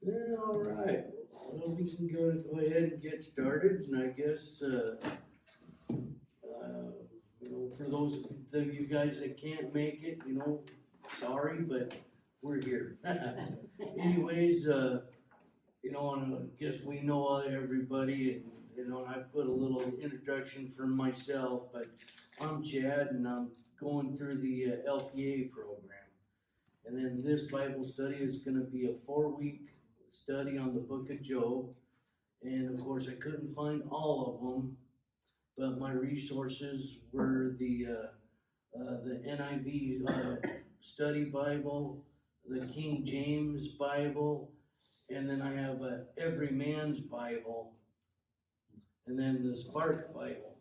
Yeah, all right. Well, we can go ahead and get started, and I guess, for those of you guys that can't make it, sorry, but we're here. Anyways, and I guess we know everybody, and, and I put a little introduction for myself, but I'm Chad, and I'm going through the LPA program. And then this Bible study is gonna be a 4-week study on the book of Job. And of course, I couldn't find all of them, but my resources were the NIV study Bible, the King James Bible, and then I have Every Man's Bible, and then the Spark Bible.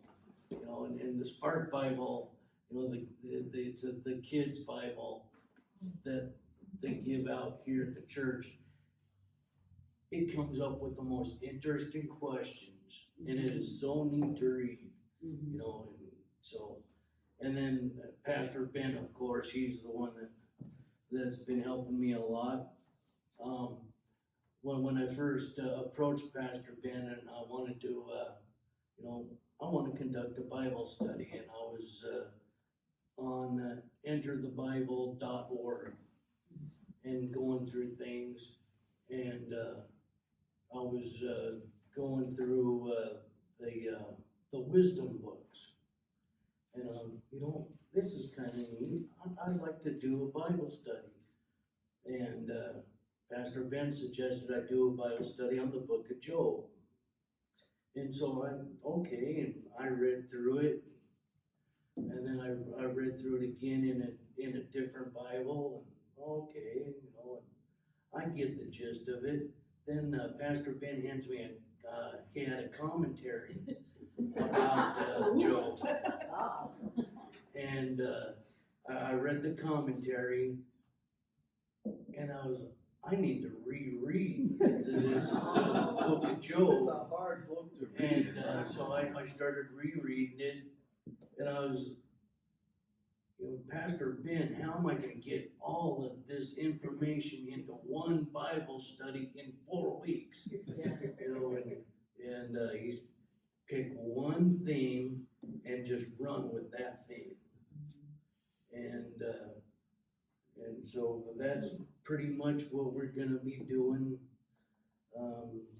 And the Spark Bible, it's the kids' Bible that they give out here at the church. It comes up with the most interesting questions, and it is so neat to read, and then Pastor Ben, of course, he's the one that's been helping me a lot. When I first approached Pastor Ben and I wanted to, I want to conduct a Bible study, and I was on enterthebible.org and going through things, and I was going through the wisdom books, and this is kind of neat. I'd like to do a Bible study, and Pastor Ben suggested I do a Bible study on the book of Job, and so I'm okay, and I read through it, and then I read through it again in a different Bible, and okay, and I get the gist of it. Then Pastor Ben hands me he had a commentary about Job. And I read the commentary, and I need to reread this book of Job. It's a hard book to read. And so I started rereading it, and I was, Pastor Ben, how am I going to get all of this information into one Bible study in 4 weeks? And he's pick one theme and just run with that theme. And so that's pretty much what we're going to be doing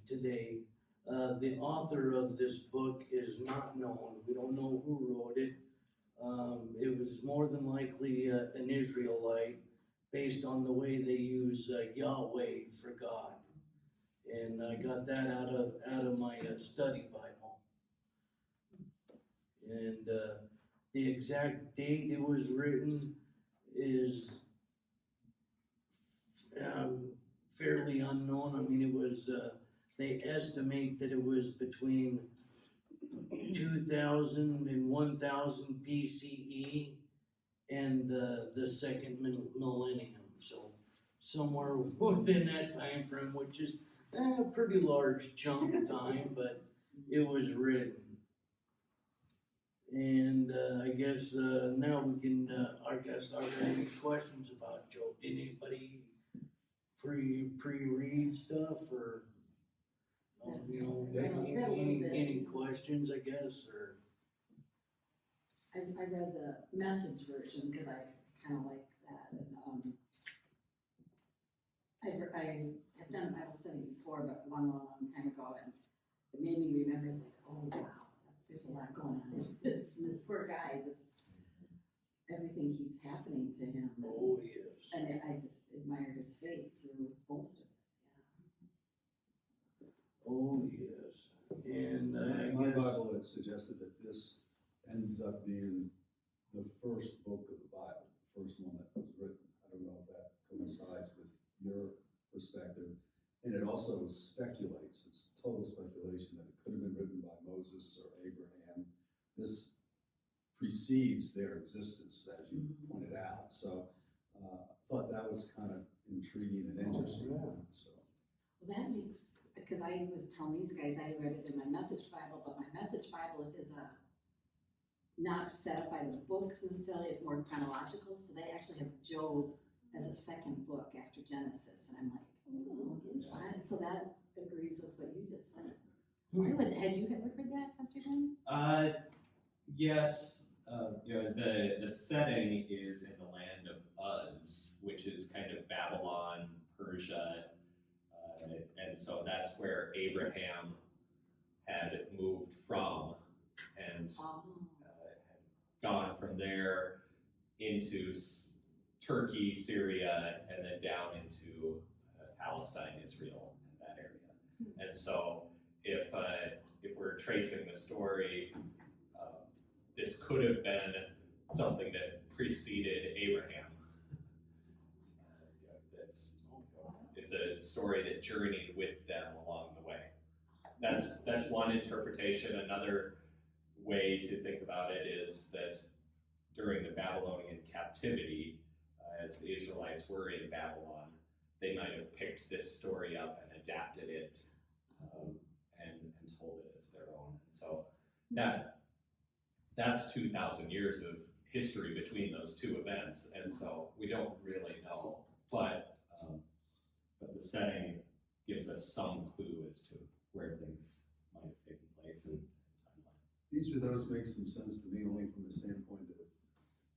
today. The author of this book is not known. We don't know who wrote it. It was more than likely an Israelite, based on the way they use Yahweh for God. And I got that out of my study Bible. And the exact date it was written is fairly unknown. I mean, it was, they estimate that it was between 2000 and 1000 BCE and the second millennium. So somewhere within that time frame, which is a pretty large chunk of time, but it was written. And I guess now we can, are there any questions about Job? Did anybody pre-read stuff, or any questions, I guess, or? I read the Message version because I kind of like that, and I have done a Bible study before, but long time ago, and it made me remember. It's like, oh wow, there's a lot going on in this. And this poor guy, everything keeps happening to him. Oh yes. And I just admire his faith through most of it. Oh yes. And My Bible had suggested that this ends up being the first book of the Bible, the first one that was written. I don't know if that coincides with your perspective. And it also speculates, it's total speculation, that it could have been written by Moses or Abraham. This precedes their existence, as you pointed out. So I thought that was kind of intriguing and interesting. So. Well, that makes, because I was telling these guys I read it in my Message Bible, but my Message Bible is not set up by the books necessarily, it's more chronological. So they actually have Job as a second book after Genesis, and I'm like, oh, interesting. So that agrees with what you just said. Why would, had you ever heard that, Pastor Glenn? Yes, the setting is in the land of Uz, which is kind of Babylon, Persia, and so that's where Abraham had moved from and Oh, had gone from there into Turkey, Syria, and then down into Palestine, Israel, and that area. And so if we're tracing the story, this could have been something that preceded Abraham. It's a story that journeyed with them along the way. That's one interpretation. Another way to think about it is that during the Babylonian captivity, as the Israelites were in Babylon, they might have picked this story up and adapted it and told it as their own. And so that's 2,000 years of history between those two events, and so we don't really know, but the setting gives us some clue as to where things might have taken place in timeline. Each of those makes some sense to me only from the standpoint that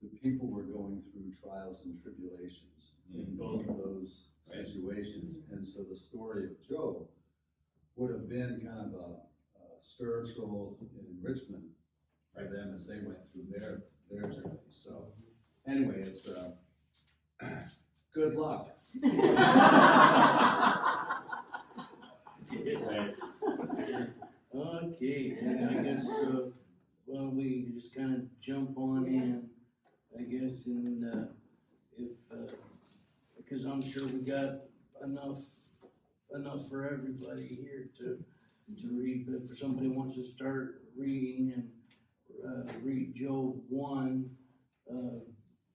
the people were going through trials and tribulations in both of those situations, and so the story of Job would have been kind of a spiritual enrichment for them as they went through their journey. So anyway, it's good luck. Okay, and I guess, well, we just kind of jump on in, I guess, and because I'm sure we got enough for everybody here to read, but if somebody wants to start reading and read Job 1,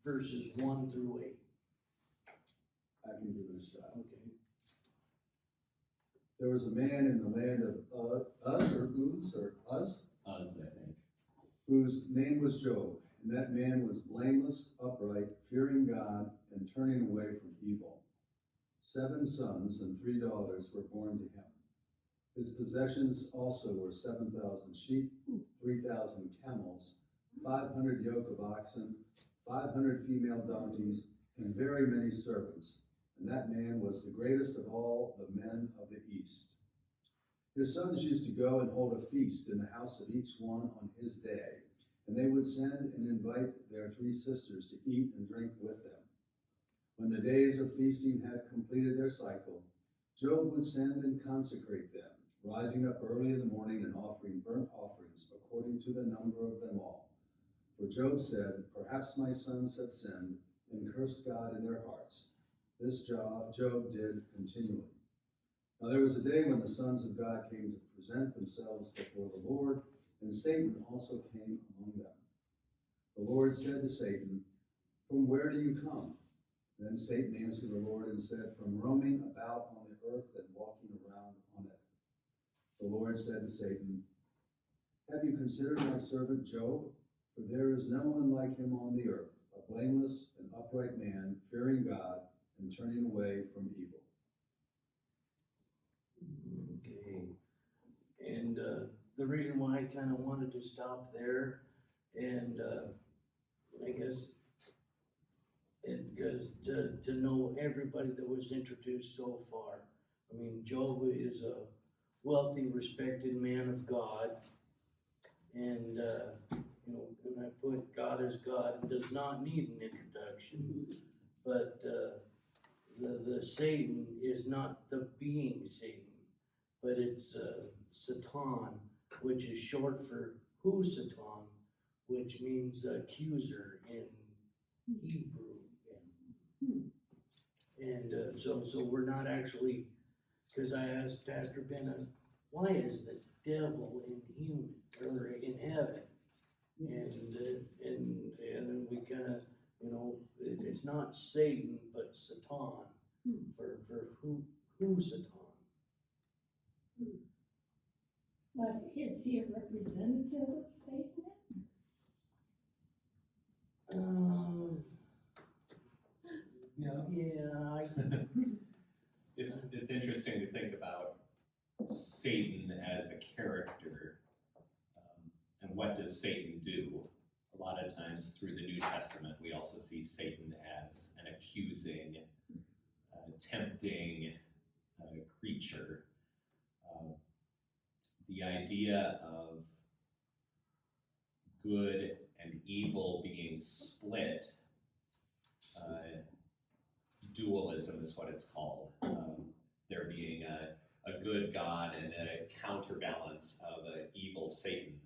verses 1 through 8. I can give it a shot. Okay. There was a man in the land of Uz, I think. whose name was Job, and that man was blameless, upright, fearing God, and turning away from evil. 7 sons and 3 daughters were born to him. His possessions also were 7,000 sheep, 3,000 camels, 500 yoke of oxen, 500 female donkeys, and very many servants. And that man was the greatest of all the men of the East. His sons used to go and hold a feast in the house of each one on his day, and they would send and invite their 3 sisters to eat and drink with them. When the days of feasting had completed their cycle, Job would send and consecrate them, rising up early in the morning and offering burnt offerings according to the number of them all. For Job said, "Perhaps my sons have sinned and cursed God in their hearts." This Job did continually. Now there was a day when the sons of God came to present themselves before the Lord, and Satan also came among them. The Lord said to Satan, "From where do you come?" Then Satan answered the Lord and said, "From roaming about on the earth and walking around on it." The Lord said to Satan, "Have you considered my servant Job? For there is no one like him on the earth, a blameless and upright man, fearing God and turning away from evil." Okay, and the reason why I kind of wanted to stop there, and I guess, because to know everybody that was introduced so far. I mean, Job is a wealthy, respected man of God, and and I put God as God and does not need an introduction, but the Satan is not the being Satan, but it's Satan, which is short for Husatan, which means accuser in Hebrew. And so we're not actually, because I asked Pastor Benna, why is the devil in heaven? And then we kind of, it's not Satan, but Satan, for Husatan. But is he a representative of Satan? It's interesting to think about Satan as a character, and what does Satan do? A lot of times through the New Testament, we also see Satan as an accusing, tempting creature. The idea of good and evil being split, dualism is what it's called. There being a good God and a counterbalance of an evil Satan.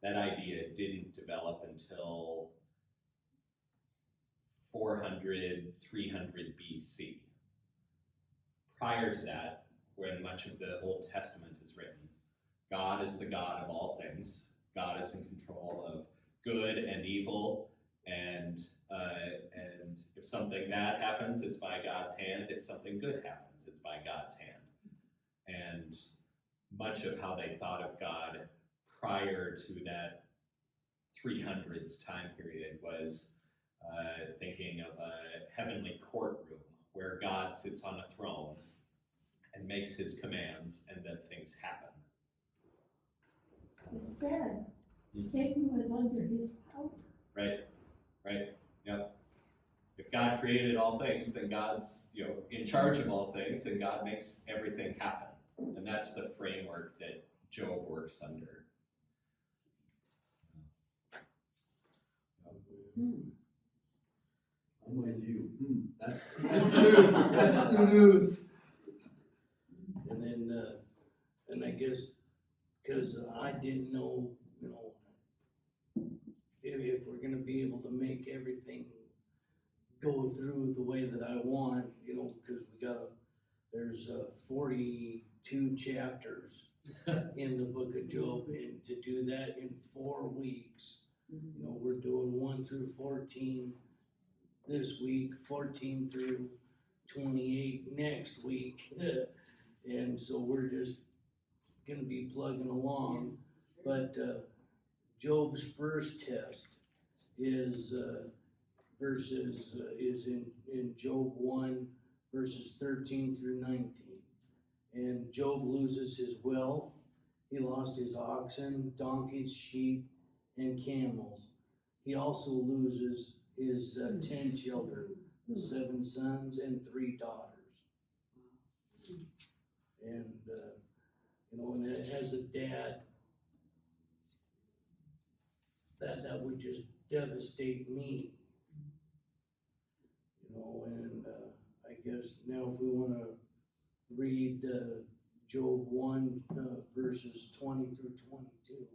That idea didn't develop until 400, 300 BC. Prior to that, when much of the Old Testament is written, God is the God of all things. God is in control of good and evil, and if something bad happens, it's by God's hand. If something good happens, it's by God's hand. And much of how they thought of God prior to that 300s time period was thinking of a heavenly courtroom where God sits on a throne and makes his commands, and then things happen. It said Satan was under his power. Right, yep. If God created all things, then God's in charge of all things, and God makes everything happen. And that's the framework that Job works under. I'm with you. That's new. That's new news. And then, and I guess, cause I didn't know, if we're gonna be able to make everything go through the way that I want, because there's 42 chapters in the book of Job, and to do that in 4 weeks, we're doing 1 through 14 this week, 14 through 28 next week, and so we're just gonna be plugging along, but Job's first test is is in Job 1, verses 13 through 19. And Job loses his wealth. He lost his oxen, donkeys, sheep, and camels. He also loses his 10 children, 7 sons and 3 daughters. And, and as a dad, that would just devastate me. And I guess now if we want to read Job 1, verses 20 through 22.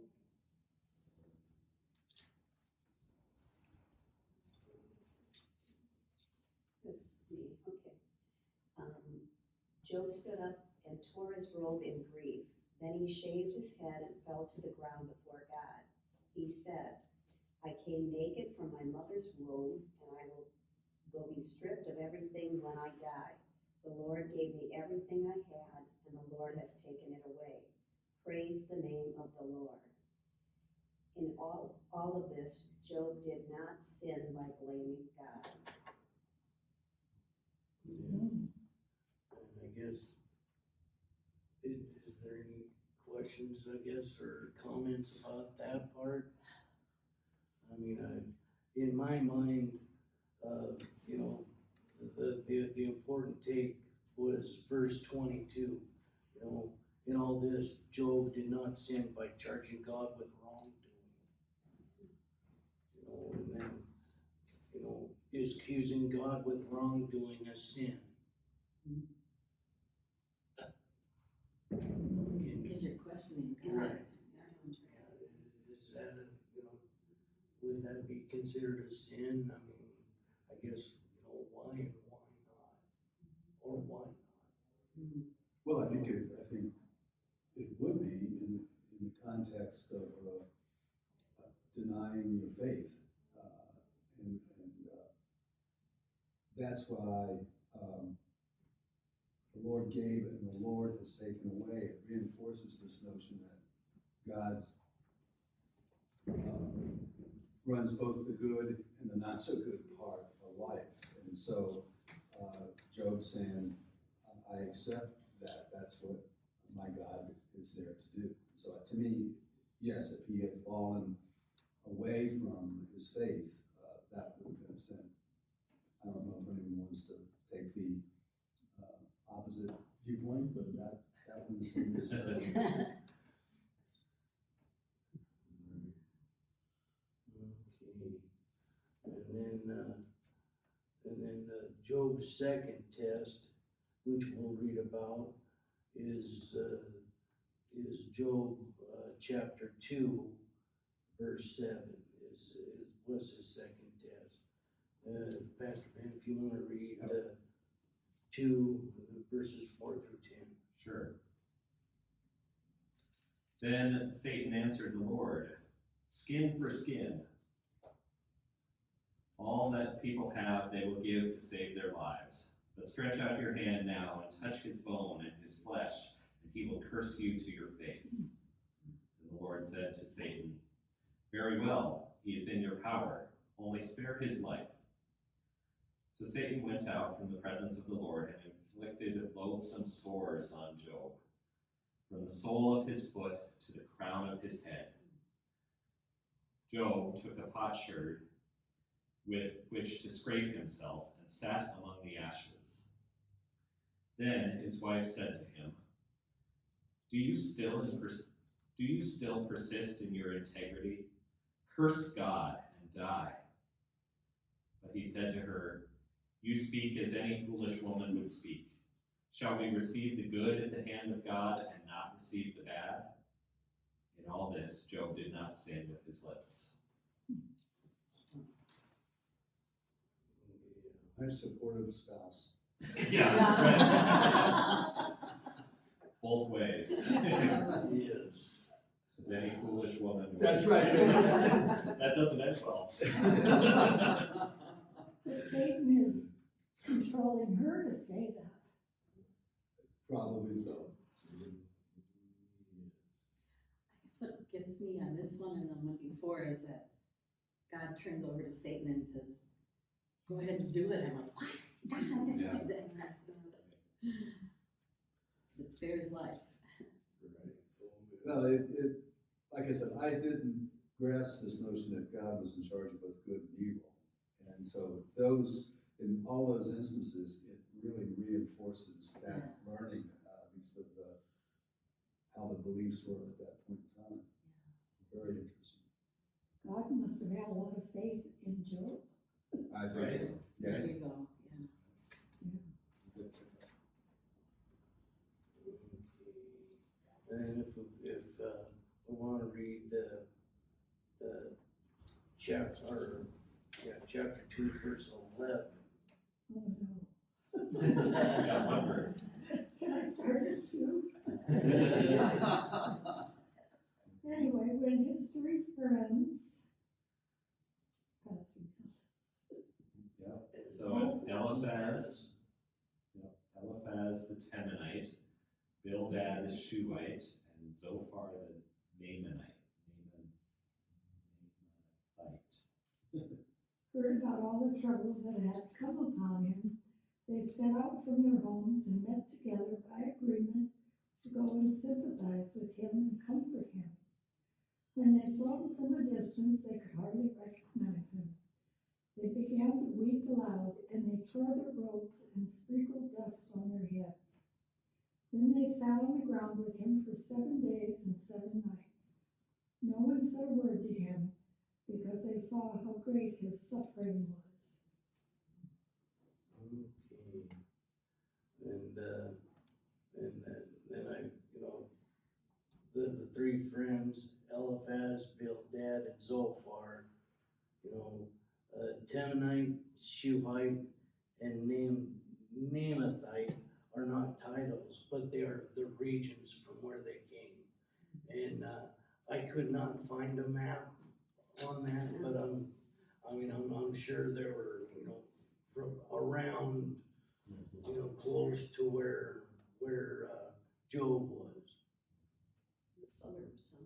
Let's see, okay. Job stood up and tore his robe in grief. Then he shaved his head and fell to the ground before God. He said, I came naked from my mother's womb, and I will be stripped of everything when I die. The Lord gave me everything I had, and the Lord has taken it away. Praise the name of the Lord. In all of this, Job did not sin by blaming God. Yeah. And I guess, is there any questions, or comments about that part? I mean, in my mind, the important take was verse 22. In all this, Job did not sin by charging God with wrongdoing. And then, is accusing God with wrongdoing a sin? Because you're questioning God. Right. Is that would that be considered a sin? I mean, I guess, why and why not? Or why not? Well, I think it would be in the context of denying your faith, and that's why the Lord gave and the Lord has taken away. It reinforces this notion that God's runs both the good and the not so good part of life, and so Job saying, I accept that, that's what my God is there to do. So to me, yes, if he had fallen away from his faith, that would have been a sin. I don't know if anyone wants to take the opposite viewpoint, but that was his. Okay, and then Job's second test, which we'll read about, is Job, chapter 2, verse 7, was his second test. Pastor Ben, if you wanna read, 2, verses 4 through 10. Sure. Then Satan answered the Lord, skin for skin. All that people have they will give to save their lives. But stretch out your hand now and touch his bone and his flesh, and he will curse you to your face. And the Lord said to Satan, very well, he is in your power, only spare his life. So Satan went out from the presence of the Lord and inflicted loathsome sores on Job, from the sole of his foot to the crown of his head. Job took a potsherd with which to scrape himself and sat among the ashes. Then his wife said to him, Do you still persist in your integrity? Curse God and die. But he said to her, You speak as any foolish woman would speak. Shall we receive the good at the hand of God and not receive the bad? In all this, Job did not sin with his lips. Nice supportive spouse. Both ways. Yes. As any foolish woman would. That's right. That doesn't end well. But Satan is controlling her to say that. Probably so. I guess what gets me on this one and the one before is that God turns over to Satan and says, go ahead and do it. I'm like, what? God, don't Yeah. do that. But spare his life. Well, like I said, I didn't grasp this notion that God was in charge of both good and evil. And so in all those instances, it really reinforces that learning, at least of how the beliefs were at that point in time. Very interesting. God must have had a lot of faith in Job. I think Right. so. There Yes. you go, And if we want to read chapter 2, verse 11. Oh no. Yeah, one verse. Can I start it too? Anyway, when his three friends, Yeah. So it's Eliphaz the Temanite, Bildad the Shuhite, and Zophar the Naamanite. heard about all the troubles that had come upon him, they set out from their homes and met together by agreement to go and sympathize with him and comfort him. When they saw him from a distance, they could hardly recognize him. They began to weep aloud, and they tore their robes and sprinkled dust on their heads. Then they sat on the ground with him for 7 days and 7 nights. No one said a word to him, because they saw how great his suffering was. Okay. And then the three friends, Eliphaz, Bildad, and Zophar, Temanite, Shuhite, and Naamathite are not titles, but they are the regions from where they came. And I could not find a map on that, but I'm sure there were, from around, close to where Job was. The suburbs, huh?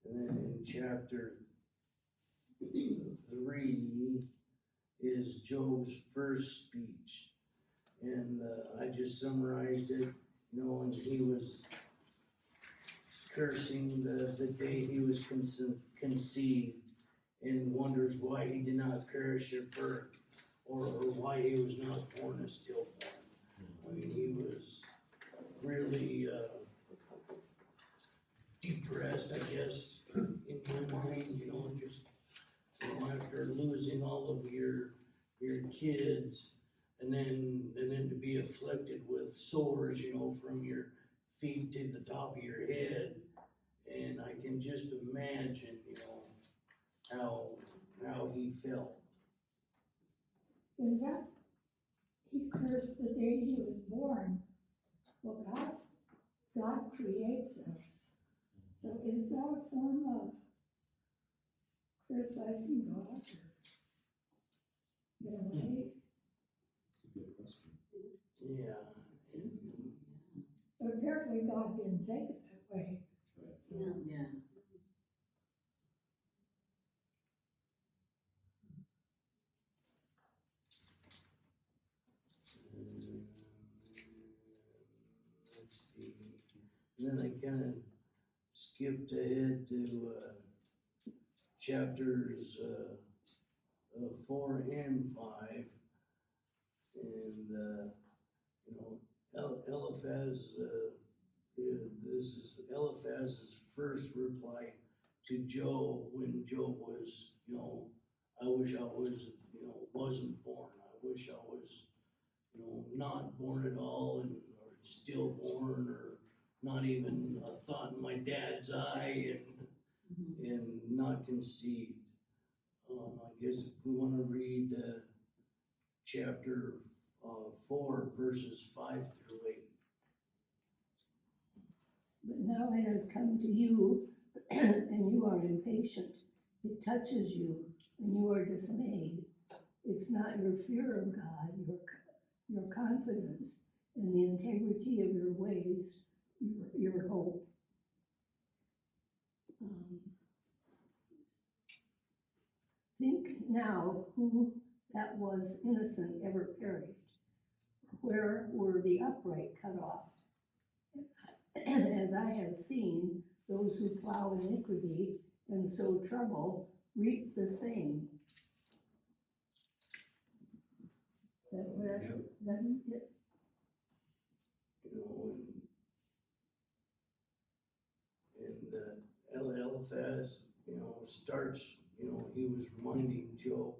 And then in chapter 3 is Job's first speech. And I just summarized it, you know, and he was cursing the day he was conceived and wonders why he did not perish at birth or why he was not born a stillborn. I mean, he was really depressed, I guess, in my mind, you know, just, you know, after losing all of your kids and then to be afflicted with sores, you know, from your feet to the top of your head. And I can just imagine, you know, how he felt. Is that, he cursed the day he was born? Well, God creates us. So is that a form of criticizing God? In a way, It's a good question. Yeah. but apparently God didn't take it that way. So, Yeah. Let's see. And then I kinda skipped ahead to, chapters, 4 and 5. And, you know, Eliphaz, this is Eliphaz's first reply to Job when Job was, you know, I wish I was, you know, wasn't born. I wish I was, you know, not born at all or stillborn or not even a thought in my dad's eye and not conceived. I guess if we want to read chapter 4, verses 5 through 8. But now it has come to you, and you are impatient. It touches you, and you are dismayed. It's not your fear of God, your confidence, and the integrity of your ways, your hope. Think now who that was innocent ever perished. Where were the upright cut off? As I have seen, those who plow iniquity and sow trouble reap the same. That's where, that's it. You know, and Eliphaz, you know, starts, you know, he was reminding Job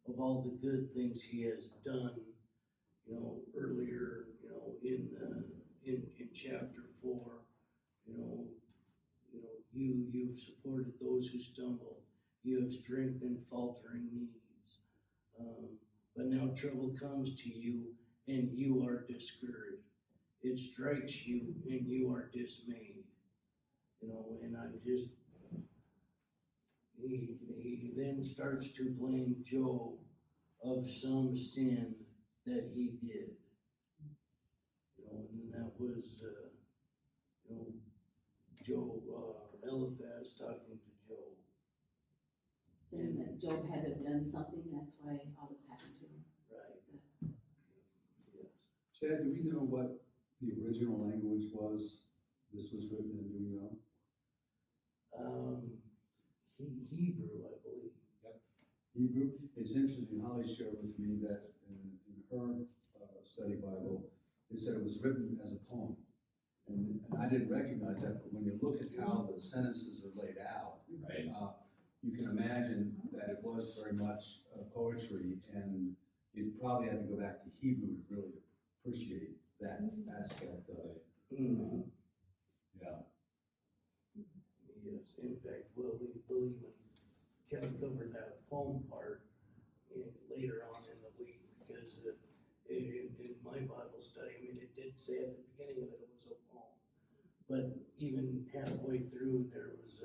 of all the good things he has done, you know, earlier, you know, in chapter 4, you know, you've supported those who stumble, you have strengthened faltering knees. But now trouble comes to you and you are discouraged. It strikes you and you are dismayed. You know, and he then starts to blame Job of some sin that he did. You know, and that was, you know, Eliphaz talking to Job. Saying that Job had to have done something, that's why all this happened to him. Right. Yes. Chad, do we know what the original language was this was written in, do you know? Hebrew, I believe. Hebrew? It's interesting, Holly shared with me that in her study Bible, it said it was written as a poem. And I didn't recognize that, but when you look at how the sentences are laid out, Right. you can imagine that it was very much poetry, and you'd probably have to go back to Hebrew to really appreciate that aspect of it. Mm-hmm. Yeah. Yes, in fact, we'll even kind of cover that poem part later on in the week, because in my Bible study, I mean, it did say at the beginning that it was a poem, but even halfway through, there was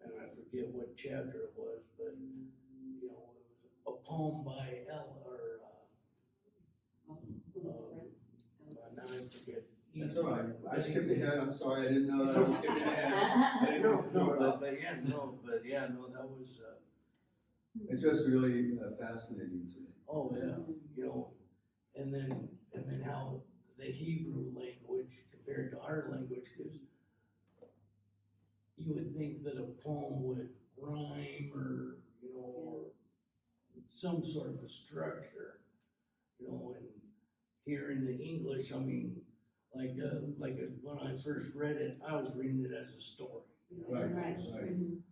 and I forget what chapter it was, but, you know, it was a poem by now I forget That's all right, I skipped ahead, I'm sorry, I didn't know that I was skipping ahead. I didn't No, know it no, up. but yeah, no, that was, It's just really fascinating to me. oh, yeah, you know, and then how the Hebrew language compared to our language, cause you would think that a poem would rhyme or, you know, or some sort of a structure, you know, and here in the English, I mean, when I first read it, I was reading it as a story, you know? Right, Right. right. Mhm.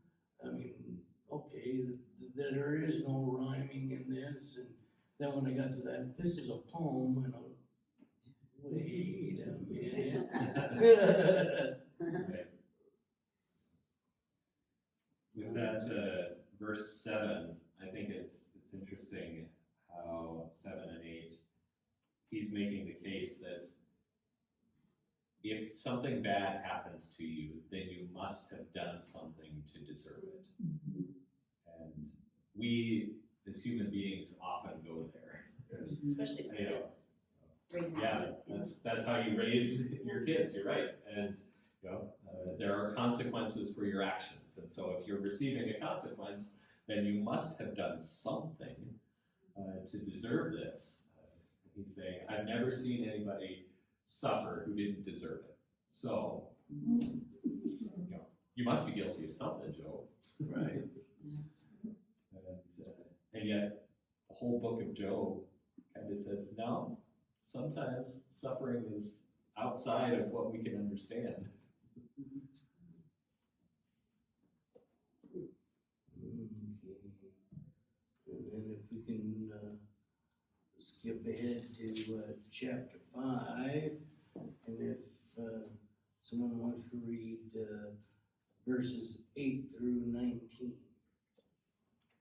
I mean, okay, there is no rhyming in this, and then when I got to that, this is a poem, and I'm, wait a minute. Right. With that, verse 7, I think it's interesting how 7 and 8, he's making the case that if something bad happens to you, then you must have done something to deserve it. And we, as human beings, often go there. Yes. Especially for Yeah. kids, raising Yeah, kids. that's how you raise your kids, you're right. And, you know, there are consequences for your actions. And so if you're receiving a consequence, then you must have done something to deserve this. He's saying, I've never seen anybody suffer who didn't deserve it. So, you know, you must be guilty of something, Job. Right. And yet, the whole book of Job kind of says, no, sometimes suffering is outside of what we can understand. Okay. And then if we can, skip ahead to, chapter 5, and if, someone wants to read, verses 8 through 19.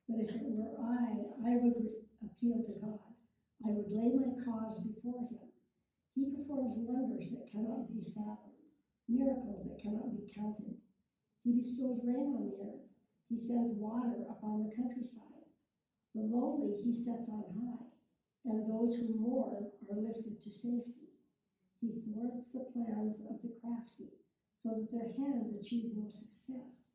But if it were I would appeal to God. I would lay my cause before him. He performs wonders that cannot be fathomed, miracles that cannot be counted. He bestows rain on the earth. He sends water upon the countryside. The lowly he sets on high, and those who mourn are lifted to safety. He thwarts the plans of the crafty, so that their hands achieve no success.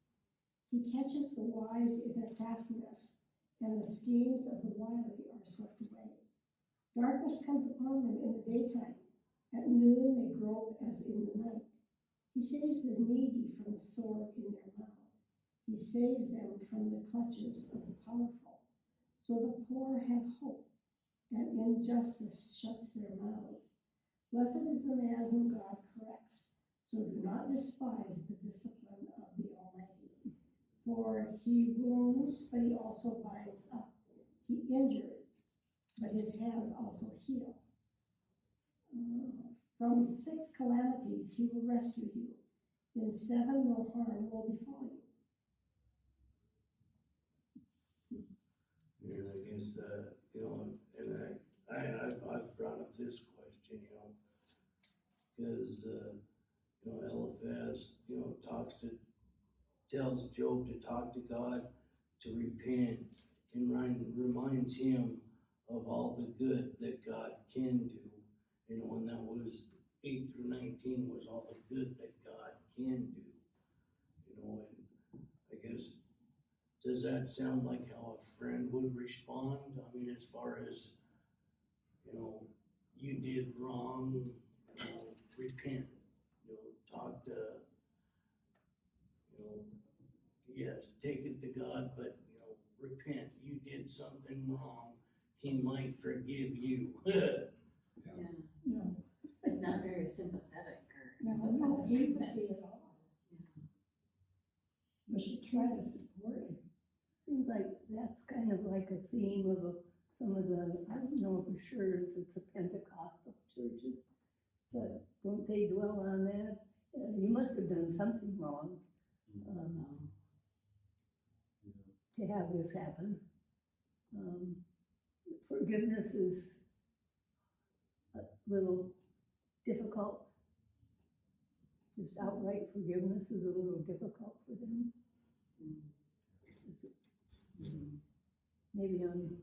He catches the wise in their craftiness, and the schemes of the wily are swept away. Darkness comes upon them in the daytime. At noon they grope as in the night. He saves the needy from the sword in their mouth. He saves them from the clutches of the powerful. So the poor have hope, and injustice shuts their mouths. Blessed is the man whom God corrects. So do not despise the discipline of the Almighty. For he wounds, but he also binds up. He injures, but his hands also heal. From 6 calamities he will rescue you. In 7 no harm will befall you. And I guess, you know, and I've brought up this question, you know, because, you know, Eliphaz, you know, tells Job to talk to God, to repent, and reminds him of all the good that God can do. You know, and that was 8 through 19 was all the good that God can do. You know, and I guess, does that sound like how a friend would respond? I mean, as far as, you know, you did wrong, you know, repent, you know, talk to, you know, yes, take it to God, but, you know, repent, you did something wrong, he might forgive you. Yeah, No, it's not very sympathetic or. no empathy at all. But you try to support him. Seems like that's kind of like a theme of some of the, I don't know for sure if it's a Pentecostal churches, but don't they dwell on that? You must have done something wrong to have this happen. Forgiveness is a little difficult. Just outright forgiveness is a little difficult for them. Maybe I'm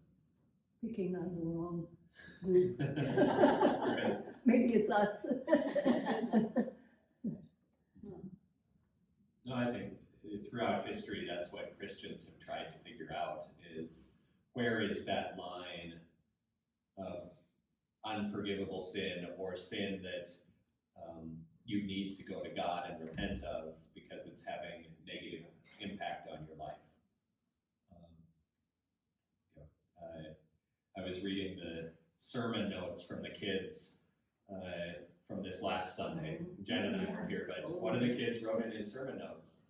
picking on the wrong Maybe it's us. No, I think throughout history, that's what Christians have tried to figure out is where is that line of unforgivable sin or sin that you need to go to God and repent of because it's having a negative impact on your life. I was reading the sermon notes from the kids from this last Sunday. Jen and I were here, but one of the kids wrote in his sermon notes,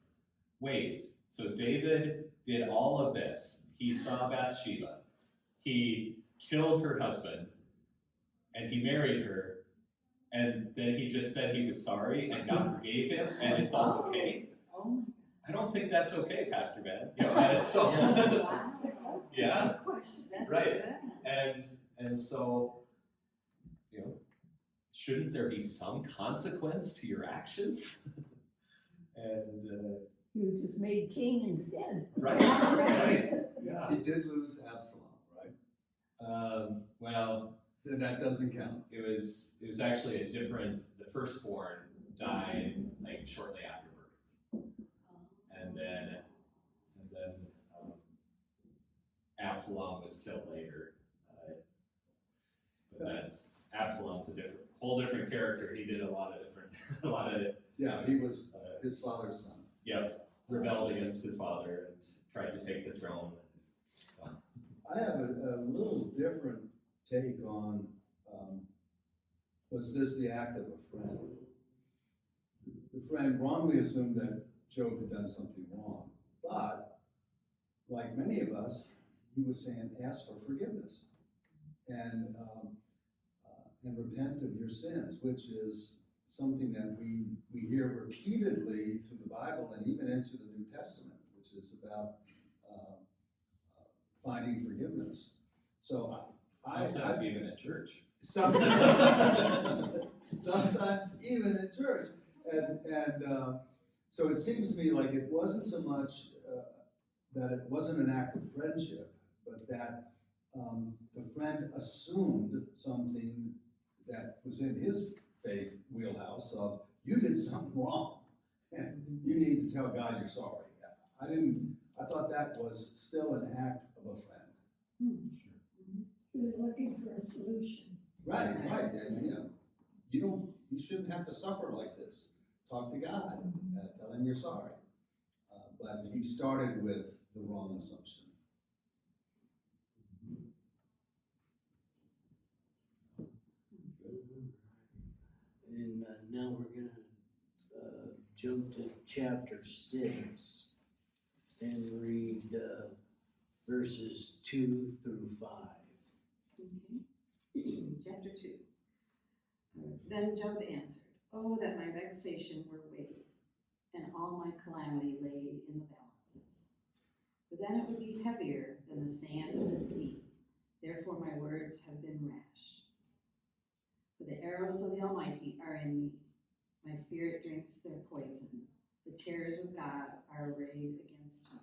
wait, so David did all of this. He saw Bathsheba. He killed her husband, and he married her, and then he just said he was sorry, and God forgave him, and it's all okay? Oh my I don't think that's okay, Pastor Ben. You know, and so, Wow. yeah, That's Right. good. and so, you know, shouldn't there be some consequence to your actions? And You just made king instead. right, right, yeah. He did lose Absalom, right? Well, Then that doesn't count. it was actually a different. The firstborn died like shortly after birth, and then Absalom was killed later. But that's Absalom's a whole different character. He did a lot of Yeah, he was his father's son. rebelled against his father and tried to take the throne. So, I have a little different take on, was this the act of a friend? The friend wrongly assumed that Job had done something wrong, but like many of us, he was saying, ask for forgiveness and repent of your sins, which is something that we hear repeatedly through the Bible and even into the New Testament, which is about finding forgiveness. So sometimes even at church. Sometimes even in church, and so it seems to me like it wasn't so much that it wasn't an act of friendship, but that the friend assumed something that was in his faith wheelhouse of you did something wrong and you need to tell God you're sorry. I thought that was still an act of a friend. He was looking for a solution. Right, and you shouldn't have to suffer like this. Talk to God, tell him you're sorry. But he started with the wrong assumption. And now we're gonna jump to chapter 6 and read verses 2 through 5. Okay. Chapter 2. Then Job answered, oh, that my vexation were weighed, and all my calamity laid in the balances. For then it would be heavier than the sand of the sea. Therefore my words have been rash. For the arrows of the Almighty are in me. My spirit drinks their poison. The terrors of God are arrayed against me.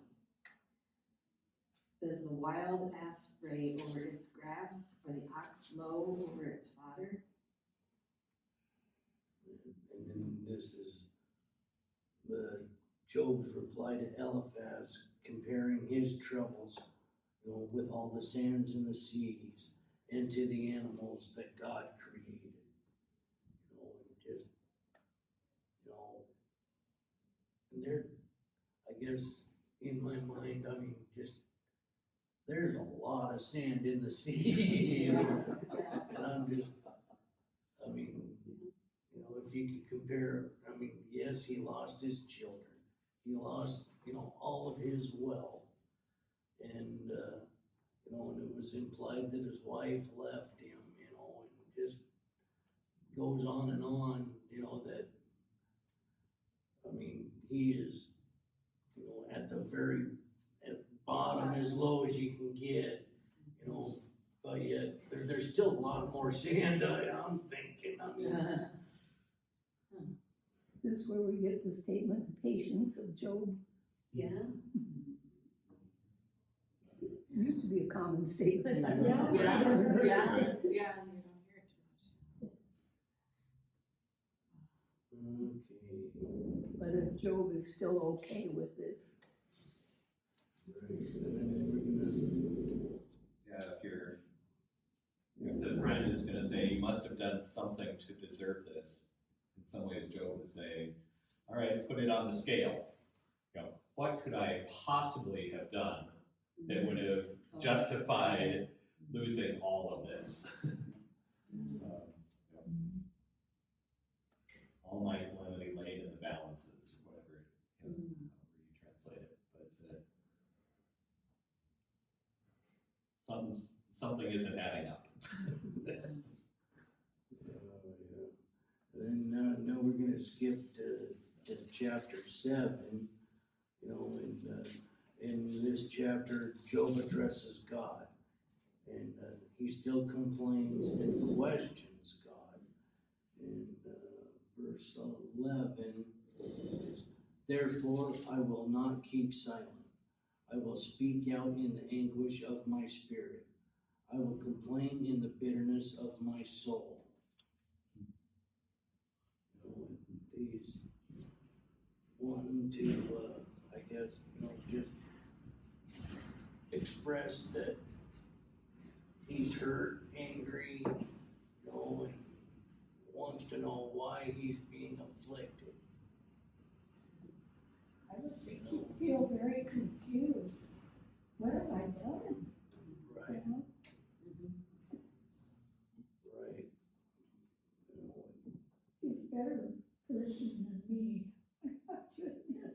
Does the wild ass bray over its grass, or the ox low over its fodder? And then this is Job's reply to Eliphaz, comparing his troubles, with all the sands and the seas, and to the animals that God created. And there, I guess, in my mind, there's a lot of sand in the sea, and I'm just, if you could compare, yes, he lost his children, he lost, all of his wealth, and, and it was implied that his wife left him, and just goes on and on, that, he is, at the very bottom, as low as you can get, but yet there's still a lot more sand, I'm thinking, This is where we get the statement, the patience of Job. Yeah. used to be a common statement. Yeah. Yeah, yeah, Right. yeah, you don't hear it too much. Okay. But if Job is still okay with this, Right, and then we're gonna, Yeah, if the friend is gonna say, you must have done something to deserve this, in some ways Job is saying, all right, put it on the scale. You know, what could I possibly have done that would have justified losing all of this? You know, all my calamity laid in the balances, whatever, however you translate it, but something isn't adding up. yeah. Then, now we're gonna skip to chapter 7, you know, in this chapter, Job addresses God. And, he still complains and questions God. In, verse 11, therefore I will not keep silent. I will speak out in the anguish of my spirit. I will complain in the bitterness of my soul. You know, he's wanting to, I guess, you know, just express that he's hurt, angry, you know, and wants to know why he's being afflicted. I would think he'd feel very confused. What have I done? Right, You know? right. You know, He's a better person than me. Goodness.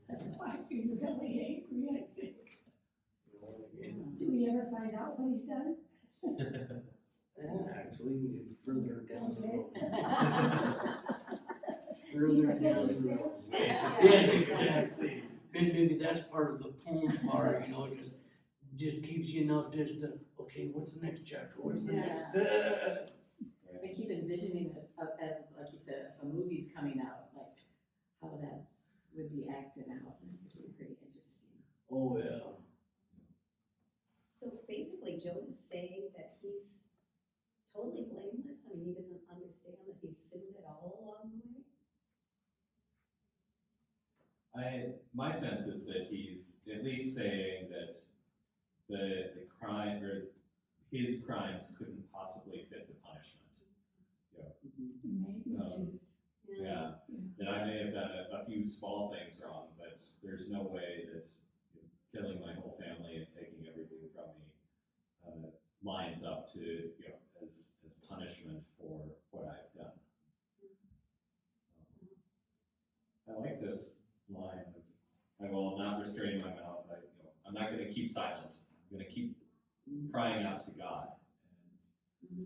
That's why I'd be really angry, I think. you know, and Do we ever find out what he's done? actually, further down the road. Keep Further us down in the road. suspense. Yeah, exactly. Maybe that's part of the poem part, you know, it just keeps you enough just to, okay, what's the next chapter, what's the next? I keep envisioning it as, like you said, if a movie's coming out, like how would be acted out. That would be pretty interesting. Oh, yeah. So basically Job is saying that he's totally blameless. I mean, he doesn't understand that he's sinned at all along the way. My sense is that he's at least saying that the crime, or his crimes couldn't possibly fit the punishment. Magnitude. Yeah, that I may have done a few small things wrong, but there's no way that killing my whole family and taking everything from me lines up to, as punishment for what I've done. I like this line of, I will not restrain my mouth. I'm not going to keep silent. I'm going to keep crying out to God. And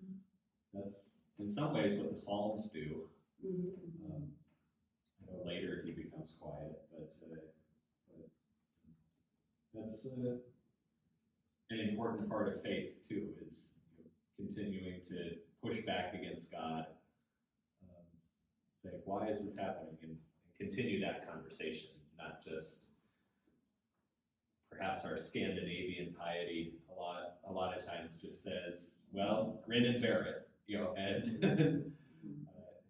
that's in some ways what the Psalms do. I know later he becomes quiet, but that's an important part of faith too, is continuing to push back against God. Say, why is this happening? And continue that conversation, not just perhaps our Scandinavian piety a lot of times just says, well, grin and bear it, and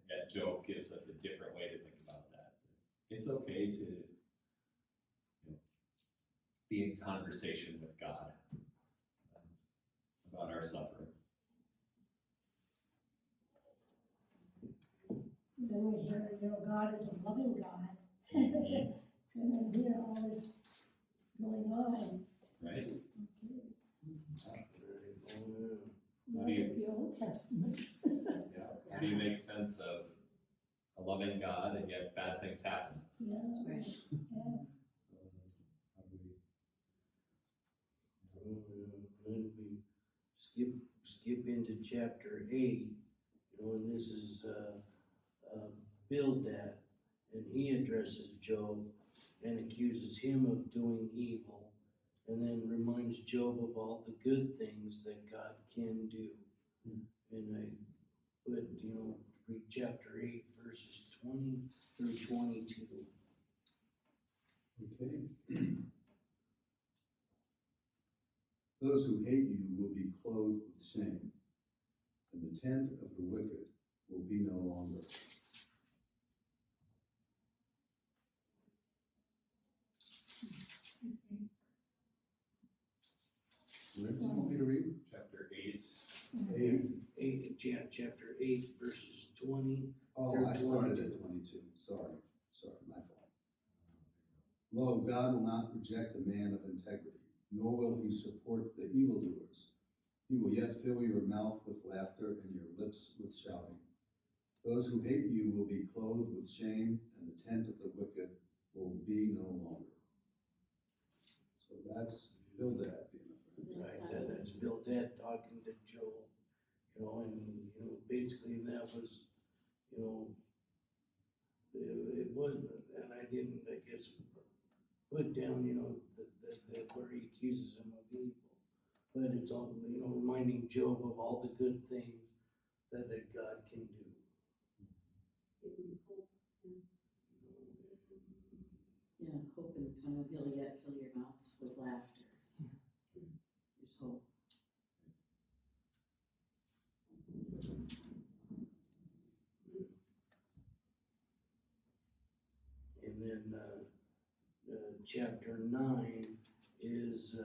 yet Job gives us a different way to think about that. It's okay to be in conversation with God about our suffering. Then we hear, God is a loving God. And then hear all this going on. Right? Look at the Old Testament. Yeah. How do you make sense of a loving God and yet bad things happen? Yeah, Right. yeah. How do we- Then we skip into chapter 8, and this is Bildad, and he addresses Job and accuses him of doing evil, and then reminds Job of all the good things that God can do. And I would, read chapter 8, verses 20 through 22. Okay. Those who hate you will be clothed with shame, and the tent of the wicked will be no longer. Rick, do you want me to read? Chapter 8. 8. Chapter 8, verses 20. Oh, Through I started 22. at 22. Sorry, my fault. Lo, God will not reject a man of integrity, nor will he support the evildoers. He will yet fill your mouth with laughter and your lips with shouting. Those who hate you will be clothed with shame, and the tent of the wicked will be no longer. So that's Bildad being a friend. Right, that's Bildad talking to Job, basically that was, it wasn't, and I didn't, I guess, put down, that where he accuses him of evil. But it's all, reminding Job of all the good things that God can do. Yeah, hope and kind of he'll yet fill your mouth with laughter. So there's hope. And then, chapter 9 is,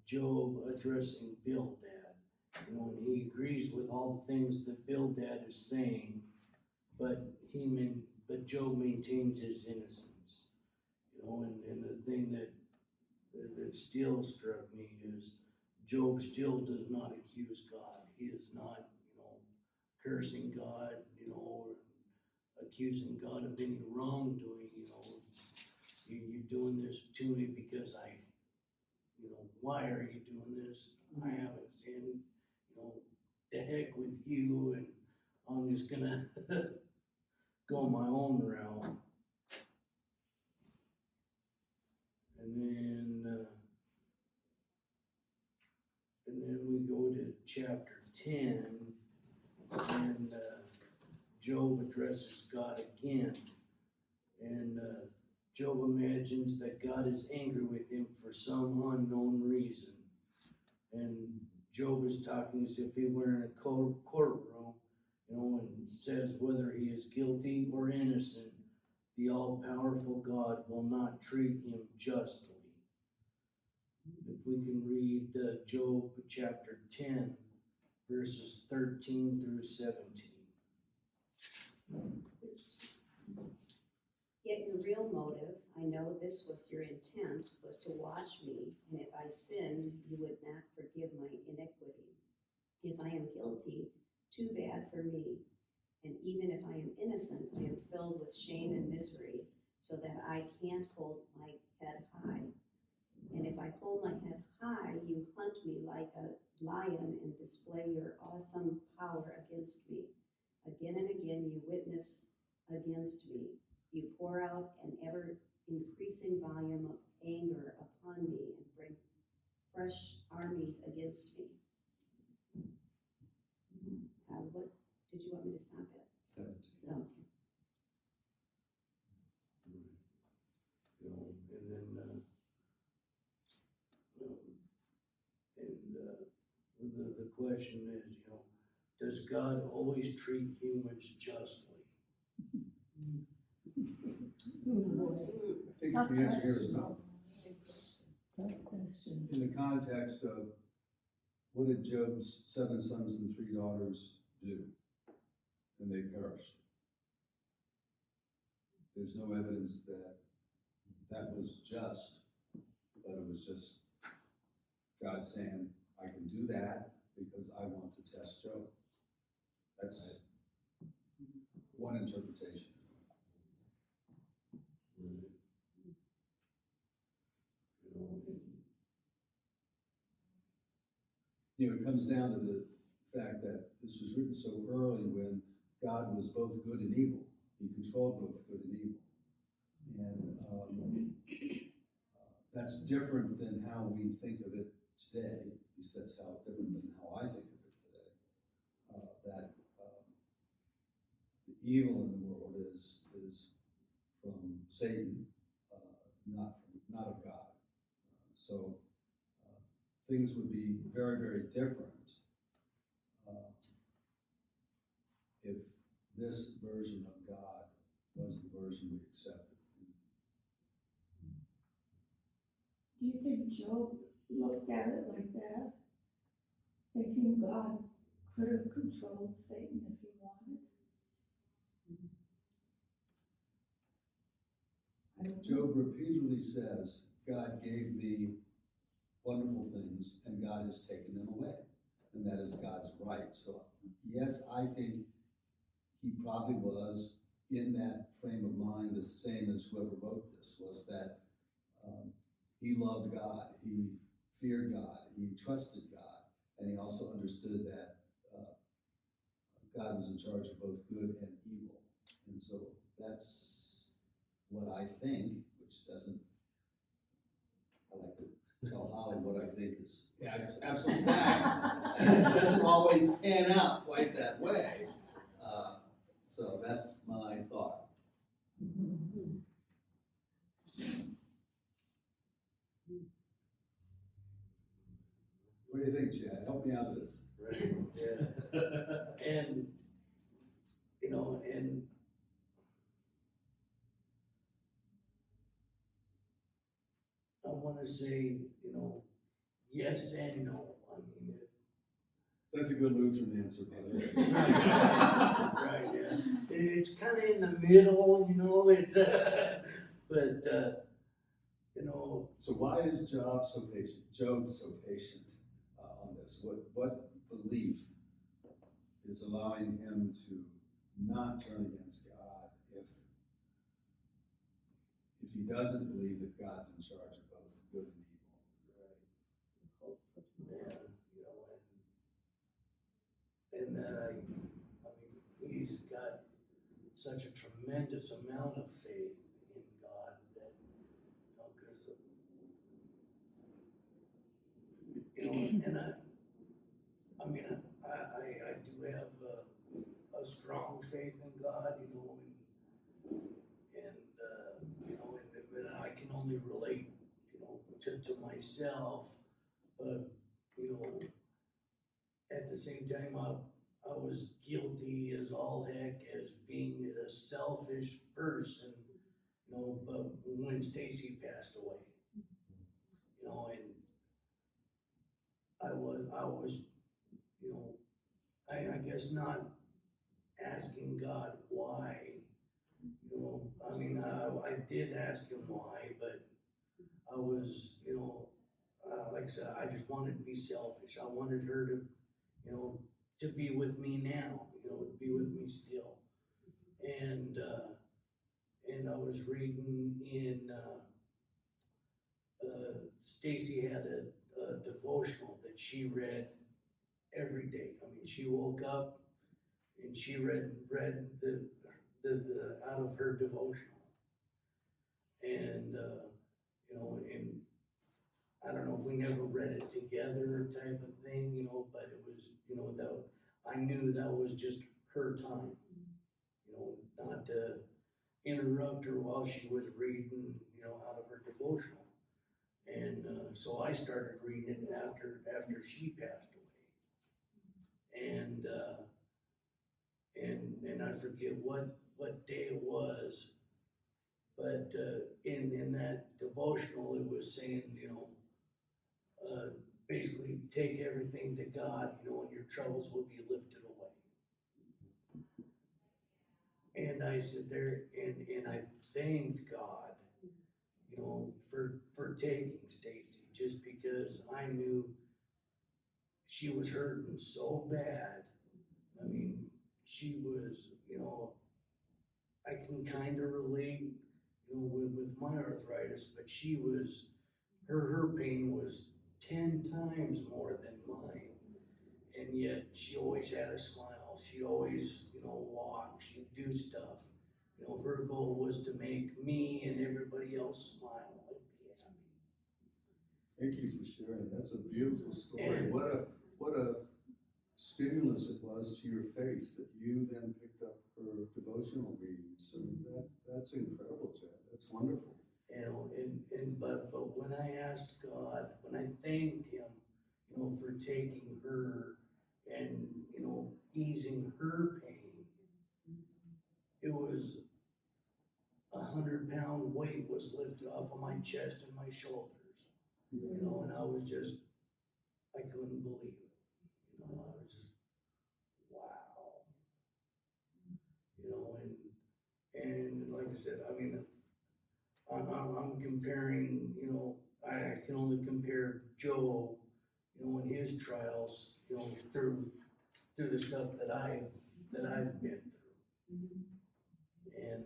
Job addressing Bildad. And he agrees with all the things that Bildad is saying, but Job maintains his innocence. And the thing that still struck me is Job still does not accuse God. He is not, cursing God, or accusing God of any wrongdoing, you're doing this to me because why are you doing this? I haven't sinned, the heck with you, and I'm just gonna go my own route. And then we go to chapter 10, and Job addresses God again. And Job imagines that God is angry with him for some unknown reason. And Job is talking as if he were in a courtroom, and says whether he is guilty or innocent, the all-powerful God will not treat him justly. If we can read Job chapter 10, verses 13 through 17. Yet your real motive, I know this was your intent, was to watch me, and if I sinned, you would not forgive my iniquity. If I am guilty, too bad for me. And even if I am innocent, I am filled with shame and misery, so that I can't hold my head high. And if I hold my head high, you hunt me like a lion and display your awesome power against me. Again and again you witness against me. You pour out an ever-increasing volume of anger upon me and bring fresh armies against me. What did you want me to stop at? 17. No. The question is, does God always treat humans justly? I think the answer here is no. Tough question. In the context of what did Job's 7 sons and 3 daughters do? And they perished. There's no evidence that that was just, but it was just God saying, I can do that because I want to test Job. That's one interpretation. It comes down to the fact that this was written so early when God was both good and evil. He controlled both good and evil. And that's different than how we think of it today. At least that's how different than how I think of it today. That the evil in the world is from Satan, not of God. So things would be very, very different if this version of God was the version we accepted. Do you think Job looked at it like that? Thinking God could have controlled Satan if he wanted? I don't know. Job repeatedly says, God gave me wonderful things and God has taken them away. And that is God's right. So yes, I think he probably was in that frame of mind, the same as whoever wrote this, was that he loved God, he feared God, he trusted God, and he also understood that God was in charge of both good and evil. And so that's what I think, which doesn't, I like to tell Holly what I think is absolute fact. It doesn't always pan out quite that way. So that's my thought. What do you think, Chad? Help me out with this. Right, yeah. And, you know, and I wanna say, you know, yes and no. I mean, That's a good Lutheran answer, by the way. right, yeah. It's kinda in the middle, you know, it's, but, you know, So why is Job so patient on this? What belief is allowing him to not turn against God if he doesn't believe that God's in charge of both good and evil? yeah, you know, and that I mean, he's got such a tremendous amount of faith in God that, you know, 'cause, you know, and I mean, I do have a strong faith in God, you know, and you know, and I can only relate, you know, to myself, but, you know, at the same time, I was guilty as all heck as being a selfish person, you know, but when Stacy passed away, you know, and I was, you know, I guess not asking God why, you know, I mean, I did ask him why, but I was, you know, like I said, I just wanted to be selfish. I wanted her to, you know, to be with me now, you know, to be with me still. And I was reading in, Stacy had a devotional that she read every day. I mean, she woke up and she read the out of her devotional. And, you know, and I don't know, we never read it together type of thing, you know, but it was, you know, that I knew that was just her time, you know, not to interrupt her while she was reading, you know, out of her devotional. And so I started reading it after she passed away. And I forget what day it was, but in that devotional it was saying, you know, basically take everything to God, you know, and your troubles will be lifted away. And I sit there and I thanked God, you know, for taking Stacy, just because I knew she was hurting so bad. I mean, she was, you know, I can kind of relate, you know, with my arthritis, but she was, her pain was 10 times more than mine. And yet she always had a smile. She always, you know, walk, she'd do stuff. You know, her goal was to make me and everybody else smile and be happy. Thank you for sharing. That's a beautiful story. And- What a stimulus it was to your faith that you then picked up her devotional readings. So that's incredible, Chad. That's wonderful. You know, but when I asked God, when I thanked him taking her and, you know, easing her pain. It was 100-pound weight was lifted off of my chest and my shoulders, you know, and I was just, I couldn't believe it. You know, I was just, wow. You know, and like I said, I mean, I'm comparing, you know, I can only compare Joe, you know, in his trials, you know, through the stuff that I've been through. And,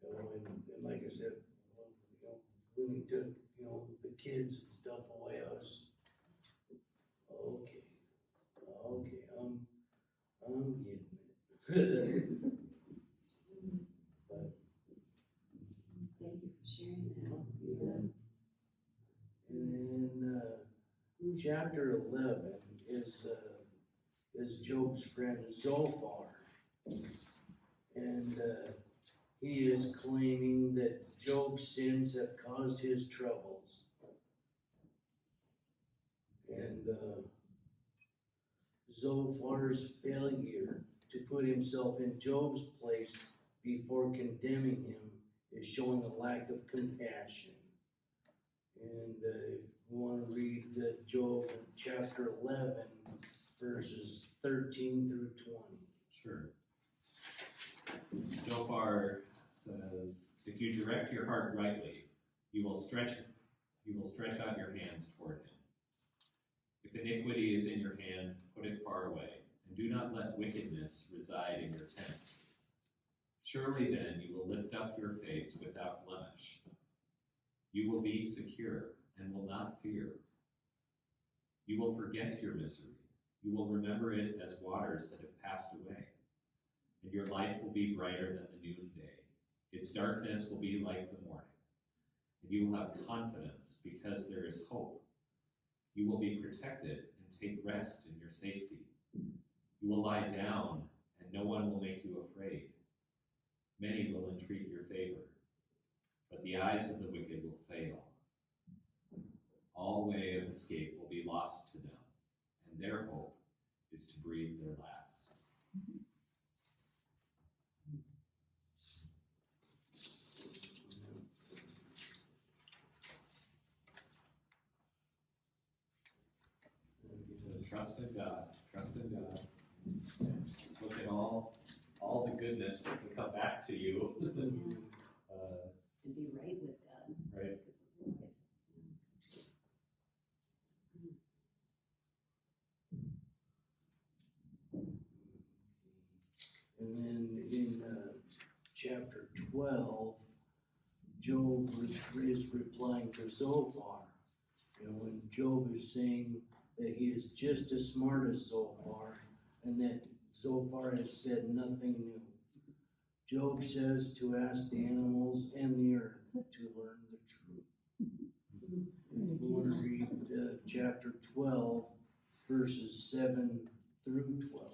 you know, and like I said, well, you know, when he took, you know, the kids and stuff away, I was, okay, I'm getting it. But, Thank you for sharing that. yeah. And then, chapter 11 is Job's friend Zophar. And, he is claiming that Job's sins have caused his troubles. And, Zophar's failure to put himself in Job's place before condemning him is showing a lack of compassion. And if you want to read Job chapter 11, verses 13 through 20. Sure. Zophar says, if you direct your heart rightly, you will stretch out your hands toward him. If iniquity is in your hand, put it far away, and do not let wickedness reside in your tents. Surely then you will lift up your face without blemish. You will be secure and will not fear. You will forget your misery. You will remember it as waters that have passed away. And your life will be brighter than the noonday. Its darkness will be like the morning. And you will have confidence because there is hope. You will be protected and take rest in your safety. You will lie down, and no one will make you afraid. Many will entreat your favor, but the eyes of the wicked will fail. All way of escape will be lost to them, and their hope is to breathe their last. Trust in God, trust in God. Look at all the goodness that can come back to you. And be right with God. Right. Because of life. And then in chapter 12, Job is replying to Zophar. You know, when Job is saying that he is just as smart as Zophar and that Zophar has said nothing new. Job says to ask the animals and the earth to learn the truth. If you want to read chapter 12, verses 7 through 12.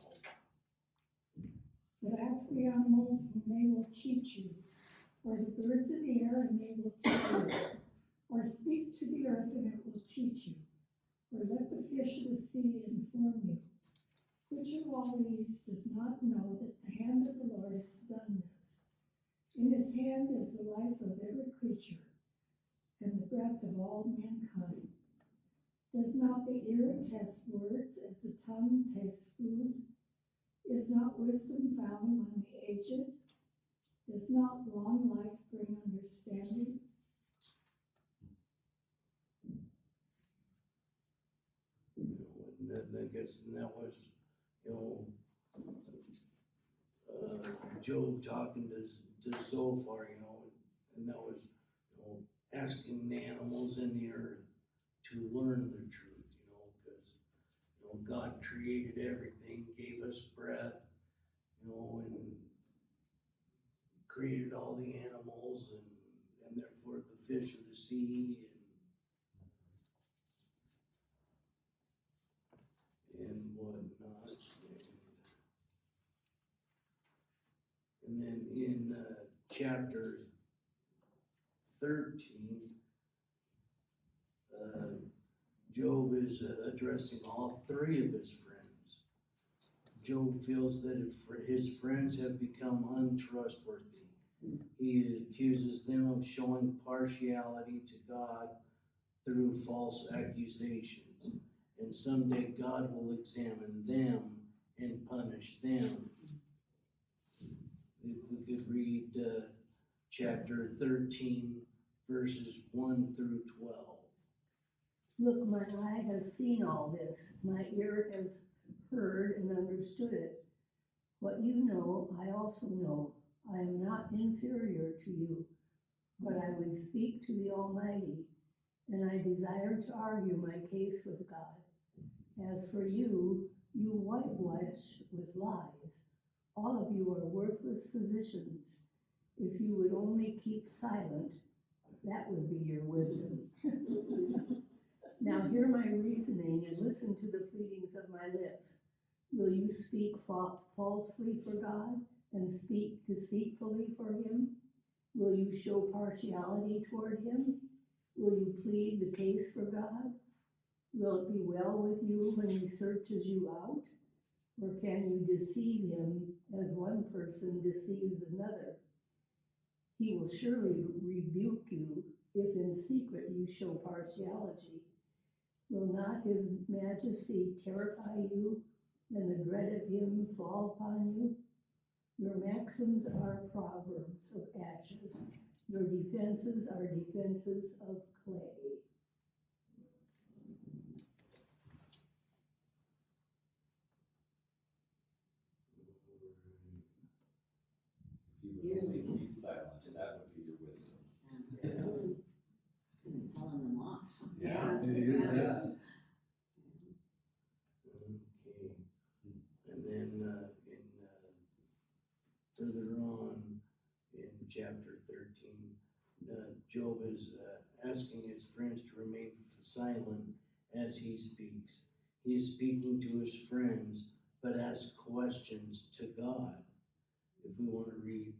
But ask the animals, and they will teach you, or the birds of the air, and they will teach you, or speak to the earth, and it will teach you, or let the fish of the sea inform you. Which of all these does not know that the hand of the Lord has done this? In his hand is the life of every creature, and the breath of all mankind. Does not the ear test words as the tongue tastes food? Is not wisdom found among the aged? Does not long life bring understanding? You know, and then I guess and that was, you know, Job talking to Zophar, you know, and that was, you know, asking the animals in the earth to learn the truth, you know, because, you know, God created everything, gave us breath, you know, and created all the animals and therefore the fish of the sea and whatnot. And then in chapter 13, Job is addressing all three of his friends. Job feels that if his friends have become untrustworthy. He accuses them of showing partiality to God through false accusations. And someday God will examine them and punish them. If we could read chapter 13, verses 1 through 12. Look, my eye has seen all this, my ear has heard and understood it. What you know, I also know. I am not inferior to you, but I would speak to the Almighty, and I desire to argue my case with God. As for you, you whitewash with lies. All of you are worthless physicians. If you would only keep silent, that would be your wisdom. Now hear my reasoning and listen to the pleadings of my lips. Will you speak falsely for God and speak deceitfully for him? Will you show partiality toward him? Will you plead the case for God? Will it be well with you when he searches you out? Or can you deceive him as one person deceives another? He will surely rebuke you if in secret you show partiality. Will not his majesty terrify you, and the dread of him fall upon you? Your maxims are proverbs of ashes. Your defenses are defenses of clay. If you would only keep silent, that would be your wisdom. Kind of telling them off. Yeah. It is, yes. Okay, and then further on in chapter 13, Job is asking his friends to remain silent as he speaks. He is speaking to his friends, but asks questions to God. If we want to read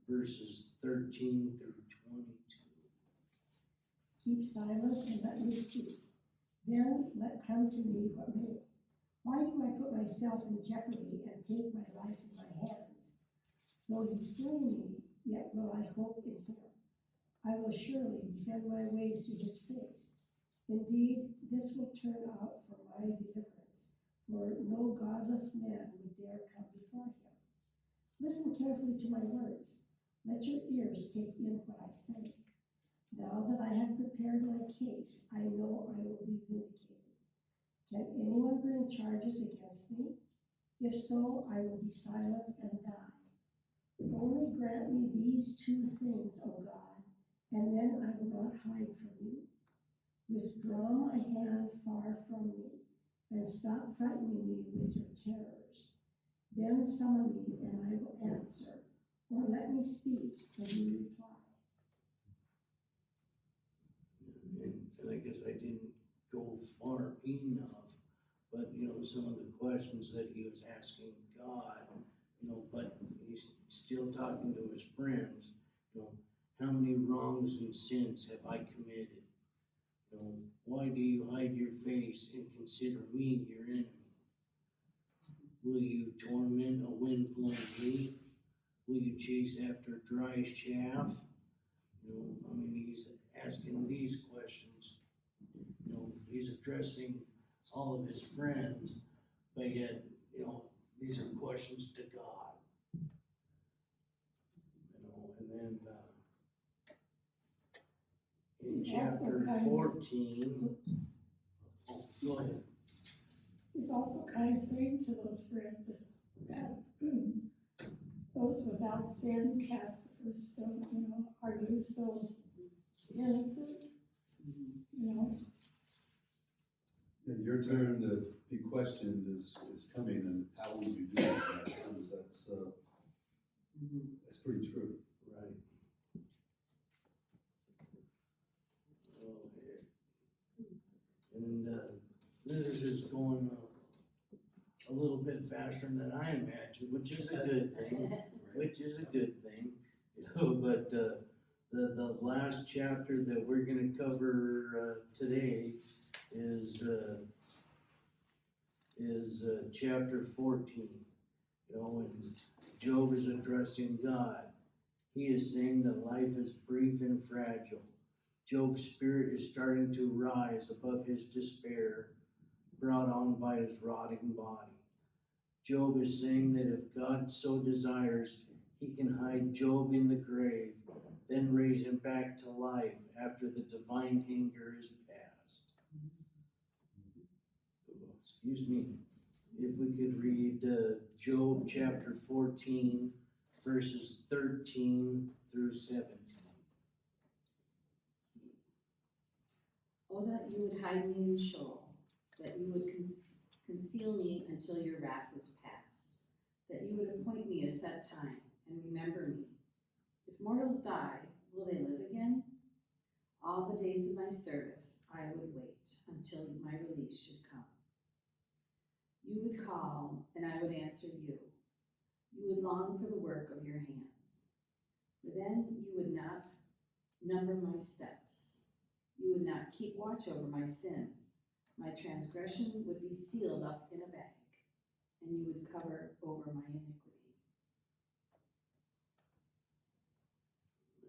verses 13 through 22. Keep silent and let me speak. Then let come to me what may. Why do I put myself in jeopardy and take my life in my hands? Though he slay me, yet will I hope in him. I will surely defend my ways to his face. Indeed, this will turn out for my deliverance, for no godless man would dare come before him. Listen carefully to my words. Let your ears take in what I say. Now that I have prepared my case, I know I will be vindicated. Can anyone bring charges against me? If so, I will be silent and die. Only grant me these two things, O God, and then I will not hide from you. Withdraw my hand far from me, and stop frightening me with your terrors. Then summon me, and I will answer, or let me speak, and you reply. And I guess I didn't go far enough, but some of the questions that he was asking God, but he's still talking to his friends. How many wrongs and sins have I committed? Why do you hide your face and consider me your enemy? Will you torment a wind-blown leaf? Will you chase after dry chaff? He's asking these questions. He's addressing all of his friends, but yet, these are questions to God. And then in chapter 14, go ahead. He's also kind of saying to those friends that those without sin cast the first stone, are you so innocent? And your turn to be questioned is coming, and how will you do it when that comes? That's pretty true. Right. And this is going a little bit faster than I imagined, which is a good thing. But the last chapter that we're going to cover today is chapter 14. You know, when Job is addressing God, he is saying that life is brief and fragile. Job's spirit is starting to rise above his despair, brought on by his rotting body. Job is saying that if God so desires, he can hide Job in the grave, then raise him back to life after the divine anger is past. Excuse me. If we could read Job chapter 14, verses 13 through 17. Oh, that you would hide me in Sheol, that you would conceal me until your wrath is past, that you would appoint me a set time and remember me. If mortals die, will they live again? All the days of my service I would wait until my release should come. You would call, and I would answer you. You would long for the work of your hands. For then you would not number my steps. You would not keep watch over my sin. My transgression would be sealed up in a bag, and you would cover over my iniquity.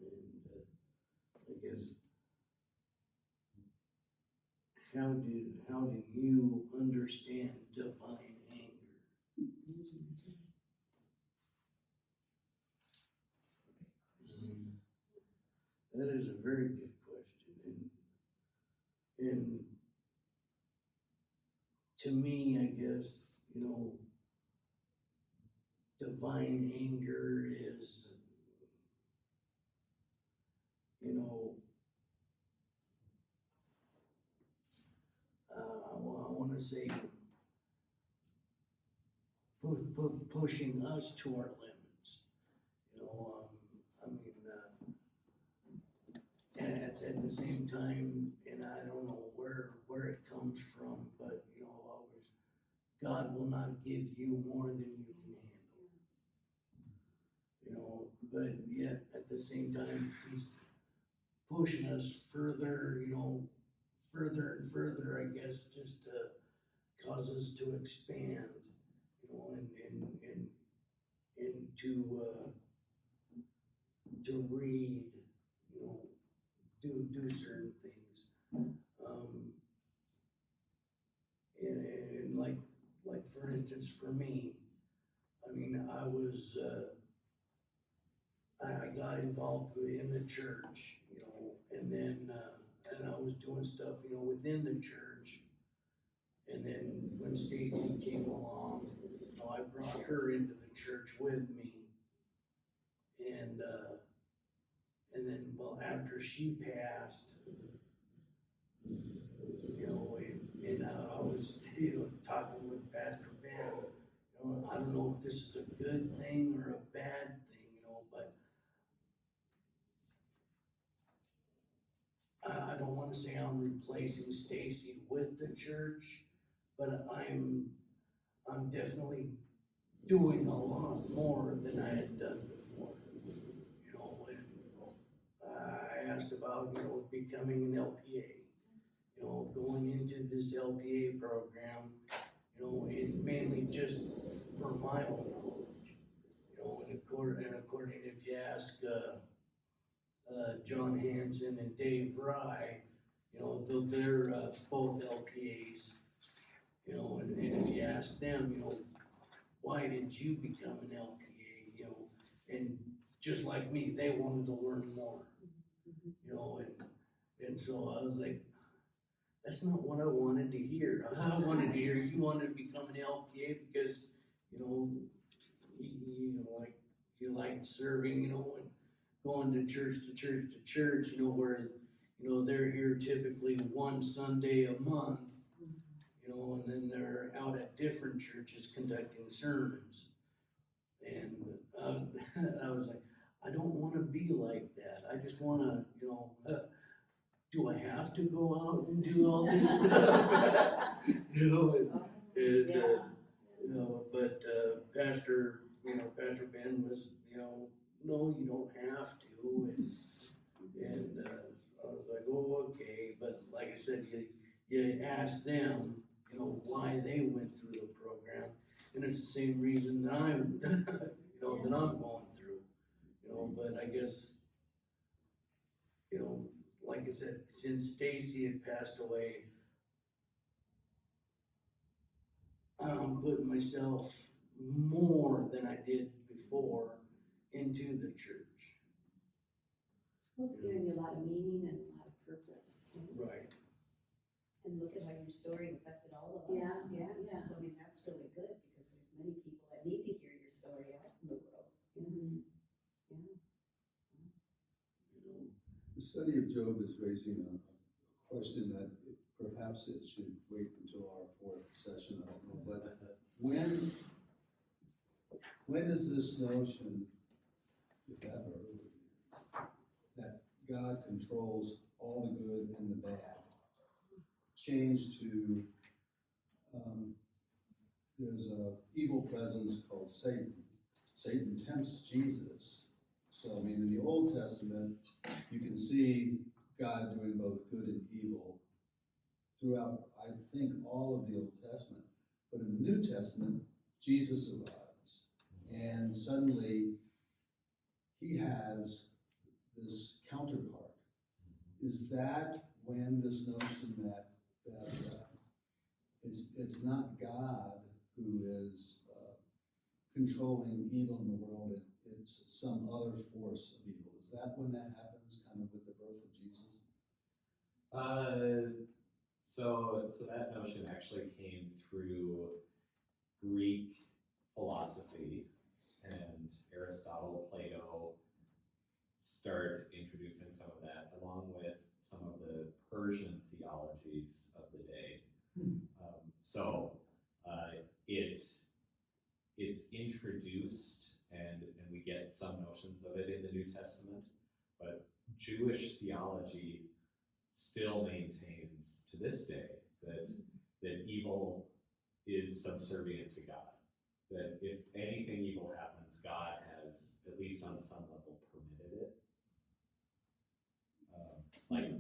And I guess, how do you understand divine anger? That is a very good question, and to me, I guess, you know, divine anger is, you know, I want to say pushing us to our limits. You know, I mean, at the same time, and I don't know where it comes from, but you know, always, God will not give you more than you can handle. You know, but yet at the same time, He's pushing us further, you know, further and further, I guess, just to cause us to expand, you know, and to read, you know, do certain things. And like for instance, for me, I mean, I got involved in the church, you know, and then, and I was doing stuff, you know, within the church. And then when Stacy came along, you know, I brought her into the church with me. And then, well, after she passed, you know, and I was, you know, talking with Pastor Ben, you know, I don't know if this is a good thing or a bad thing, you know, but I don't want to say I'm replacing Stacy with the church, but I'm definitely doing a lot more than I had done before. You know, when I asked about, you know, becoming an LPA, you know, going into this LPA program, you know, and mainly just for my own knowledge, you know, and according if you ask John Hanson and Dave Rye, you know, they're both LPAs, you know, and if you ask them, you know, why did you become an LPA, you know, and just like me, they wanted to learn more, you know, and so I was like, that's not what I wanted to hear. I wanted to hear you wanted to become an LPA because, you know, you liked serving, you know, and going to church, you know, where, you know, they're here typically one Sunday a month, you know, and then they're out at different churches conducting sermons. And I was like, I don't want to be like that. I just want to, you know, do I have to go out and do all this stuff? You know, you know, but Pastor Ben was, you know, no, you don't have to, and I was like, oh, okay, but like I said, you ask them, you know, why they went through the program, and it's the same reason that I'm, you know, that I'm going through, you know, but I guess, you know, like I said, since Stacy had passed away, I'm putting myself more than I did before into the church. Well, it's giving you a lot of meaning and a lot of purpose. Right. And look at how your story affected all of us. Yeah, yeah. So I mean, that's really good, because there's many people that need to hear your story out in the world. Mhm. You know, The study of Job is raising a question that perhaps it should wait until our fourth session, I don't know, but when is this notion, if ever, that God controls all the good and the bad, change to, there's a evil presence called Satan. Satan tempts Jesus. So, I mean, in the Old Testament, you can see God doing both good and evil throughout, I think, all of the Old Testament. But in the New Testament, Jesus arrives, and suddenly he has this counterpart. Is that when this notion that it's not God who is controlling evil in the world, it's some other force of evil? Is that when that happens, kind of with the birth of Jesus? So that notion actually came through Greek philosophy, and Aristotle, Plato start introducing some of that, along with some of the Persian theologies of the day. It's introduced, and we get some notions of it in the New Testament, but Jewish theology still maintains to this day that evil is subservient to God. That if anything evil happens, God has, at least on some level, permitted it. Like,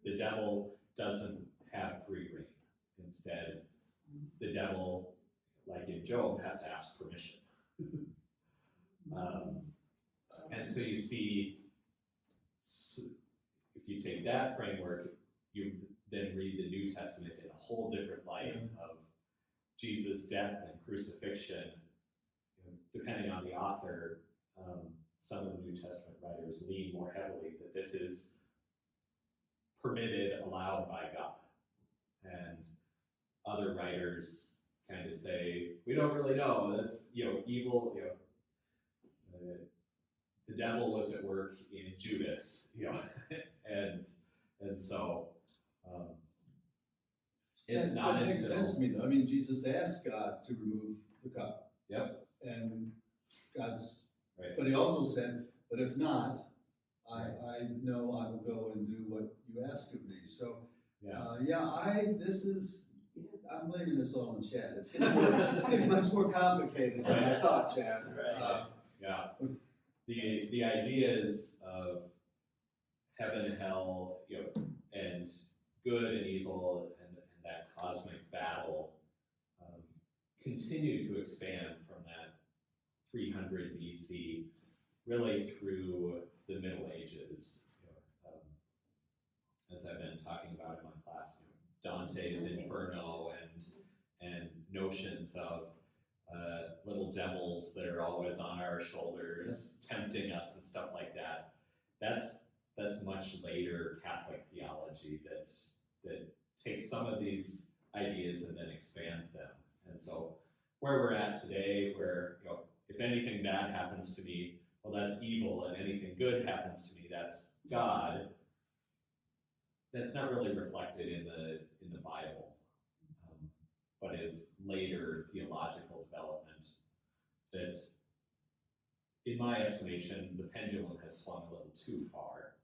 the devil doesn't have free reign. Instead, the devil, like in Job, has to ask permission. And so you see, if you take that framework, you then read the New Testament in a whole different light of Jesus' death and crucifixion. Depending on the author, some of the New Testament writers lean more heavily that this is permitted, allowed by God. And other writers kind of say, we don't really know, that's, evil, the devil was at work in Judas, and so, it's not That makes until, sense to me, though. I mean, Jesus asked God to remove the cup. Yep. And God's, Right. but he also said, but if not, I know I will go and do what you ask of me. So, I'm blaming this all on Chad. It's getting much more complicated than I thought, Chad. Right. The ideas of heaven, hell, and good and evil, and that cosmic battle continue to expand from that 300 BC, really through the Middle Ages. As I've been talking about in my class, Dante's Inferno and notions of little devils that are always on our shoulders, tempting us and stuff like that. That's much later Catholic theology that takes some of these ideas and then expands them. And so where we're at today, where if anything bad happens to me, well, that's evil, and anything good happens to me, that's God. That's not really reflected in the Bible, but is later theological development that, in my estimation, the pendulum has swung a little too far.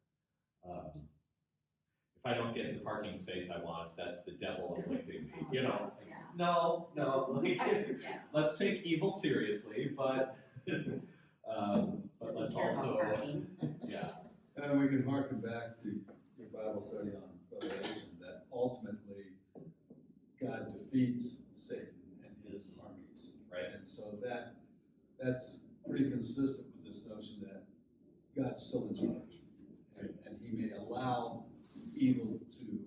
If I don't get the parking space I want, that's the devil afflicting me. No, let's take evil seriously, but let's also, And we can harken back to your Bible study on Revelation, that ultimately God defeats Satan and his armies. Right. And so that's pretty consistent with this notion that God's still in charge. And he may allow evil to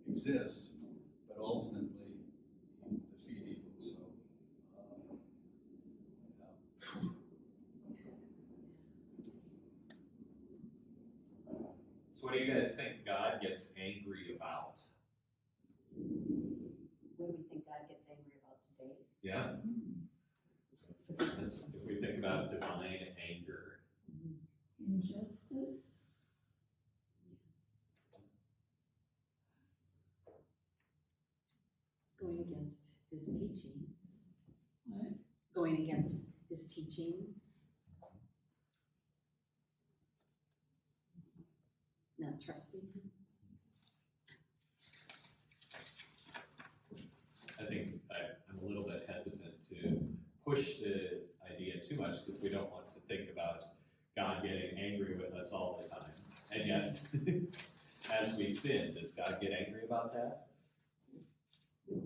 exist, but ultimately he will defeat evil. So, So what do you guys think God gets angry about? What do we think God gets angry about today? Yeah? If we think about divine anger, Injustice, Going against his teachings. what? Going against his teachings. Not trusting him. I think I'm a little bit hesitant to push the idea too much because we don't want to think about God getting angry with us all the time. And yet, as we sin, does God get angry about that?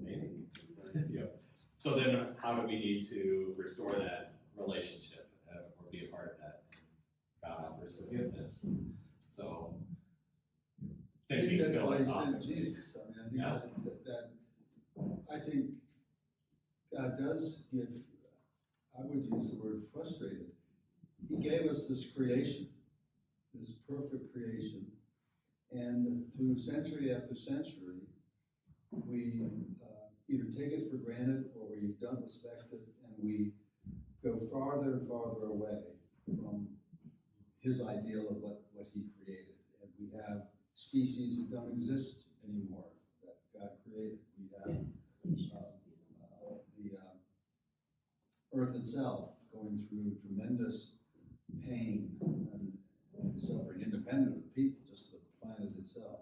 Maybe. Yeah. So then how do we need to restore that relationship or be a part of that? God offers forgiveness. So, I think thinking that's why he sent philosophically. Jesus. I mean, I think Yeah. I think God does get, I would use the word frustrated. He gave us this creation, this perfect creation, and through century after century, we either take it for granted or we don't respect it, and we go farther and farther away from his ideal of what he created. And we have species that don't exist anymore that God created. We have the earth itself going through tremendous pain and suffering, independent of the people, just the planet itself.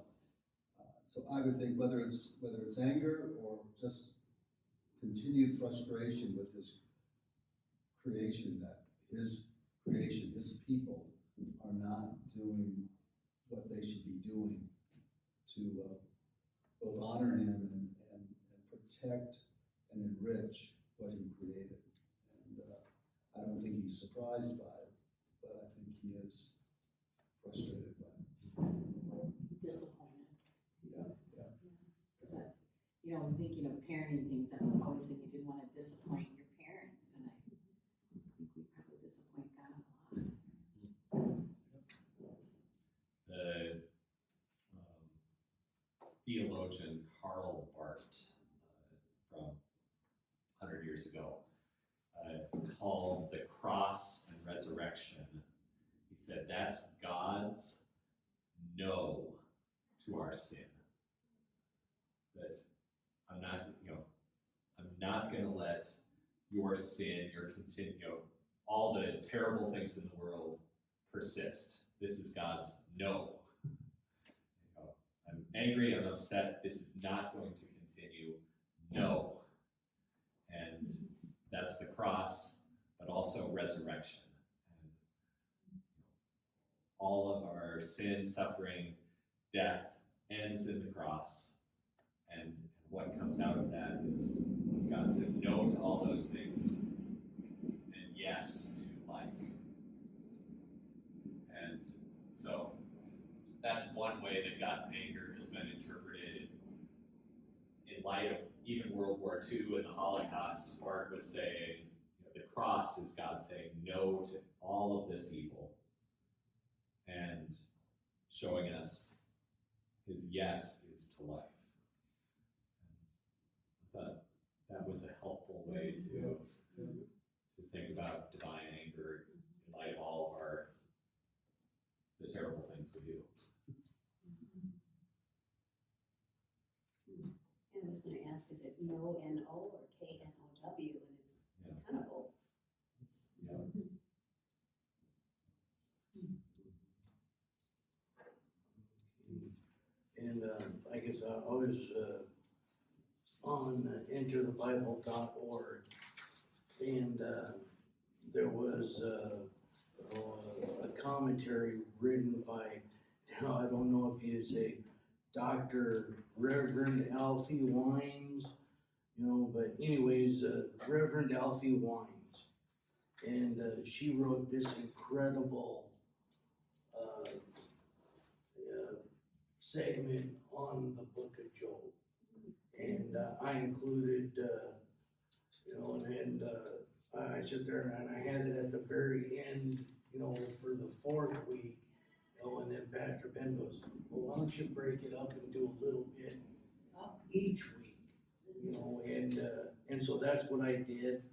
So I would think whether it's anger or just continued frustration with this creation, that his creation, his people, are not doing what they should be doing to both honor him and protect and enrich what he created. And I don't think he's surprised by it, but I think he is frustrated by it. Disappointed. Yeah. Because thinking of parenting things, I was always thinking you didn't want to disappoint your parents, and I think we probably disappoint God a lot. The theologian Karl Barth from 100 years ago called the cross and resurrection. He said that's God's no to our sin. That I'm not going to let your sin, all the terrible things in the world persist. This is God's no. I'm angry, I'm upset, this is not going to continue. No. And that's the cross, but also resurrection. And all of our sin, suffering, death ends in the cross. And what comes out of that is God says no to all those things and yes to life. And so that's one way that God's anger has been interpreted in light of even World War II and the Holocaust. Mark was saying, the cross is God saying no to all of this evil and showing us his yes is to life. I thought that was a helpful way to think about divine anger in light of all of the terrible things we do. And I was gonna ask, is it no-N-O or K-N-O-W, and it's Yeah. kind of both. And I guess I was on enterthebible.org, and there was a commentary written by, I don't know if you say Dr. Reverend Alfie Wines, you know, but anyways, Reverend Alfie Wines. And she wrote this incredible segment on the book of Job. And I included, you know, and I sit there and I had it at the very end, you know, for the 4th week. You know, and then Pastor Ben goes, well, why don't you break it up and do a little bit each week, you know, and so that's what I did,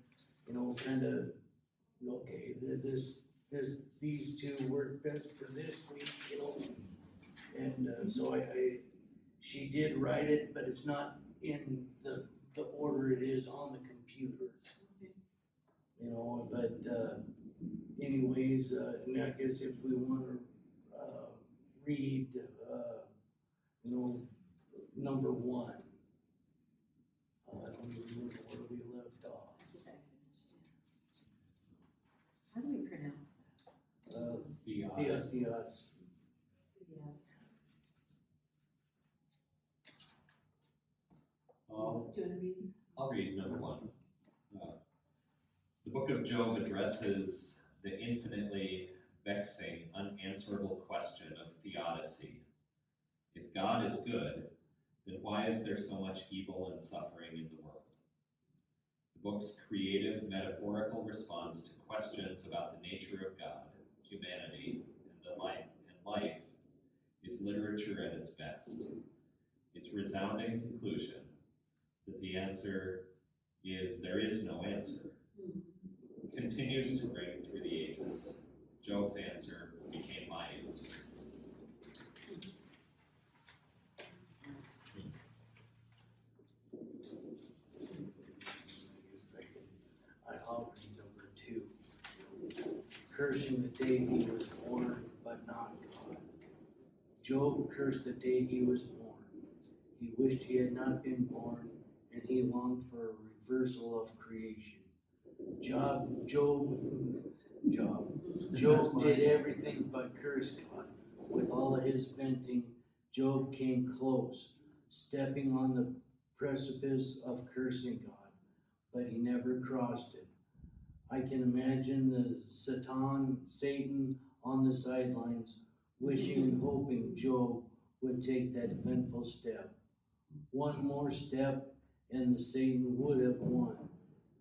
you know, kind of, okay, these two work best for this week, you know, and so she did write it, but it's not in the order it is on the computer, you know, but anyways, and I guess if we want to read, you know, number 1. I don't even remember where we left off. How do we pronounce that? Theos. Yes. Do you want to read? I'll read number 1. The book of Job addresses the infinitely vexing, unanswerable question of theodicy. If God is good, then why is there so much evil and suffering in the world? The book's creative, metaphorical response to questions about the nature of God, humanity, and life is literature at its best. Its resounding conclusion that the answer is there is no answer continues to ring through the ages. Job's answer became my answer. I'll read number 2. Cursing the day he was born, but not God. Job cursed the day he was born. He wished he had not been born, and he longed for a reversal of creation. Job did everything but curse God. With all of his venting, Job came close, stepping on the precipice of cursing God, but he never crossed it. I can imagine the Satan on the sidelines, wishing and hoping Job would take that eventful step. One more step, and the Satan would have won.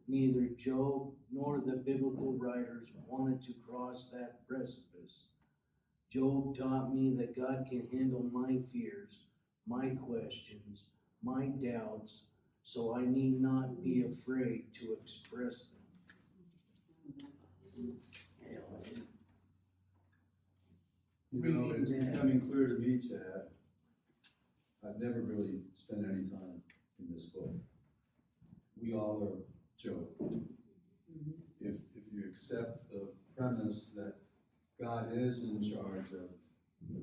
Neither Job nor the biblical writers wanted to cross that precipice. Job taught me that God can handle my fears, my questions, my doubts, so I need not be afraid to express them. You know, it's Reading that. becoming clear to me, Chad, I've never really spent any time in this book. We all are Job. If you accept the premise that God is in charge of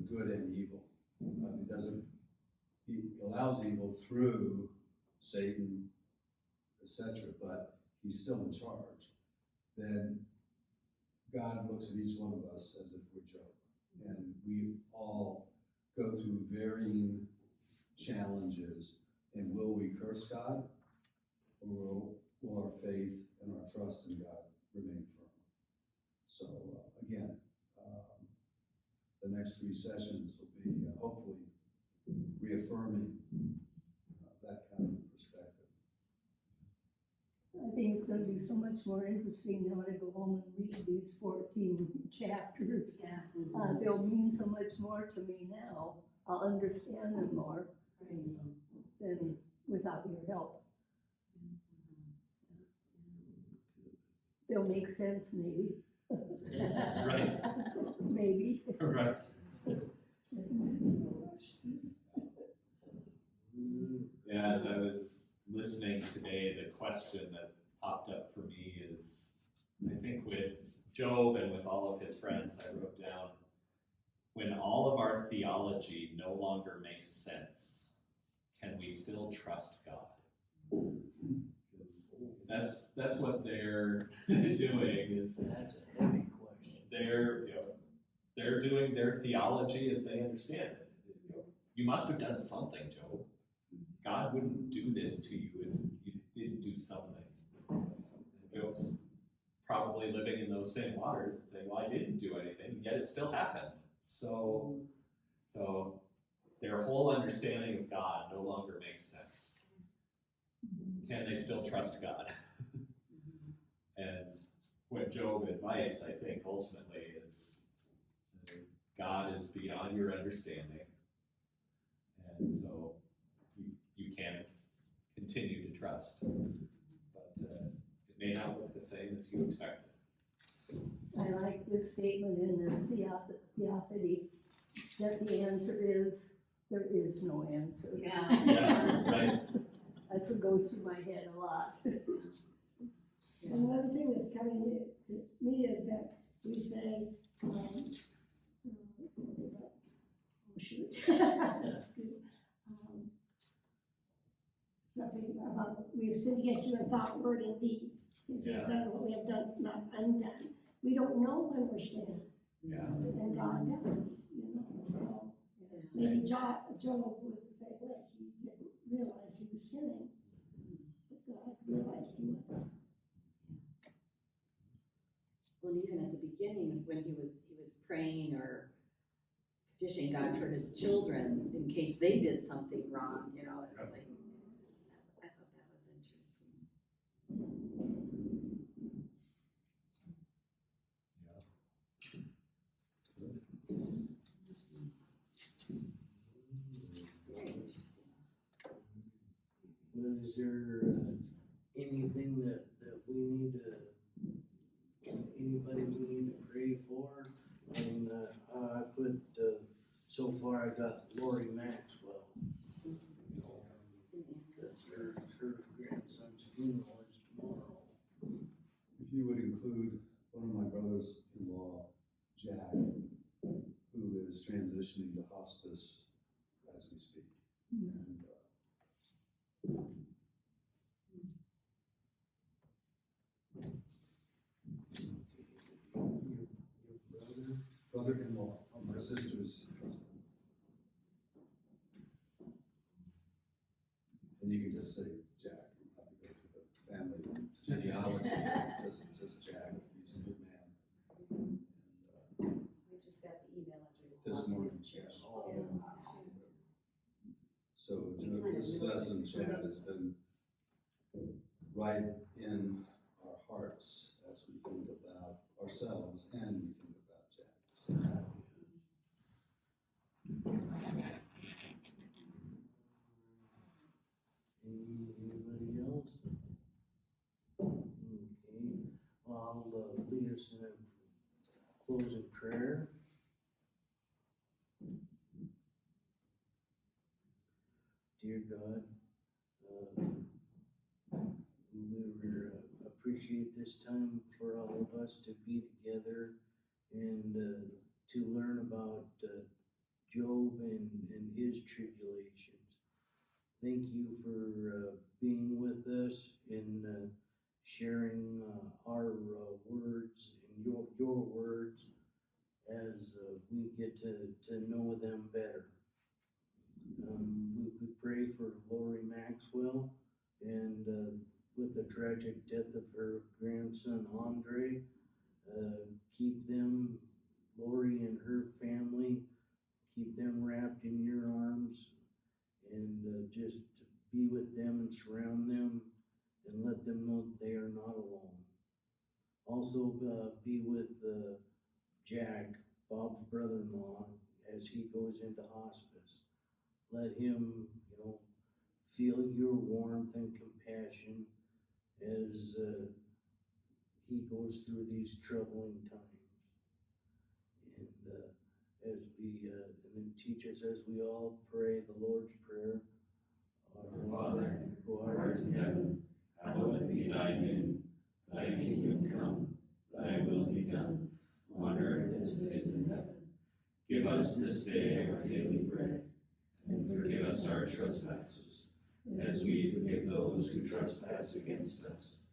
good and evil, he allows evil through Satan, etc., but he's still in charge, then God looks at each one of us as if we're Job. And we all go through varying challenges, and will we curse God, or will our faith and our trust in God remain firm? So again, the next 3 sessions will be hopefully reaffirming that kind of perspective. I think it's gonna be so much more interesting now to go home and read these 14 chapters. Yeah. They'll mean so much more to me now. I'll understand them more than without your help. They'll make sense, maybe. Right. Maybe. Correct. Yeah, as I was listening today, the question that popped up for me is, I think with Job and with all of his friends, I wrote down, when all of our theology no longer makes sense, can we still trust God? Because that's what they're doing, is That's a heavy question. they're doing their theology as they understand it. you must have done something, Job. God wouldn't do this to you if you didn't do something. And Job's probably living in those same waters and saying, well, I didn't do anything, yet it still happened. So their whole understanding of God no longer makes sense. Can they still trust God? And what Job invites, I think, ultimately is God is beyond your understanding. And so you can continue to trust. But it may not look the same as you expected. I like this statement in this theophany, that the answer is, there is no answer. Yeah. Yeah, right? That's what goes through my head a lot. And one thing that's coming to me is that we say, oh shoot. Something about, we have sinned against you in thought, word, and deed. Because we have Yeah. done what we have done, not undone. We don't know when we're sinning, Yeah. and God does, you know, so. Maybe Job was the same way, he didn't realize he was sinning, but God realized he was. Well, even at the beginning, when he was praying or petitioning God for his children in case they did something wrong, you know, it's like, I thought that was interesting. Very interesting. Well, is there anything that we need to, anybody we need to pray for? And I put, so far I got Lori Maxwell. You know, because her grandson's funeral is tomorrow. If you would include one of my brothers-in-law, Jack, who is transitioning to hospice as we speak. And, Your brother? brother-in-law, my sister's husband. And you can just say Jack, you don't have to go through the family genealogy, just Jack, he's a good man. And, We just got the email as we were this walking morning, in church. Oh, so, you know, this lesson, Chad, has been right in our hearts as we think about ourselves and we think about Jack. So, Anybody else? Okay, well, I'll lead us in a closing prayer. Dear God, we appreciate this time for all of us to be together and to learn about Job and his tribulations. Thank you for being with us in sharing our words and your words as we get to know them better. We pray for Lori Maxwell and with the tragic death of her grandson Andre, keep them, Lori and her family, keep them wrapped in your arms and just be with them and surround them and let them know that they are not alone. Also be with Jack, Bob's brother-in-law, as he goes into hospice. Let him, you know, feel your warmth and compassion as he goes through these troubling times. And as we, and then teach us as we all pray the Lord's Prayer. Our Father, who art in heaven, hallowed be thy name. Thy kingdom come, thy will be done, on earth as it is in heaven. Give us this day our daily bread, and forgive us our trespasses, as we forgive those who trespass against us.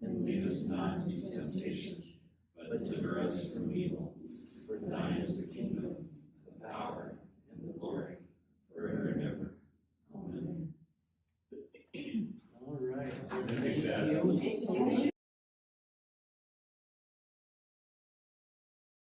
And lead us not into temptation,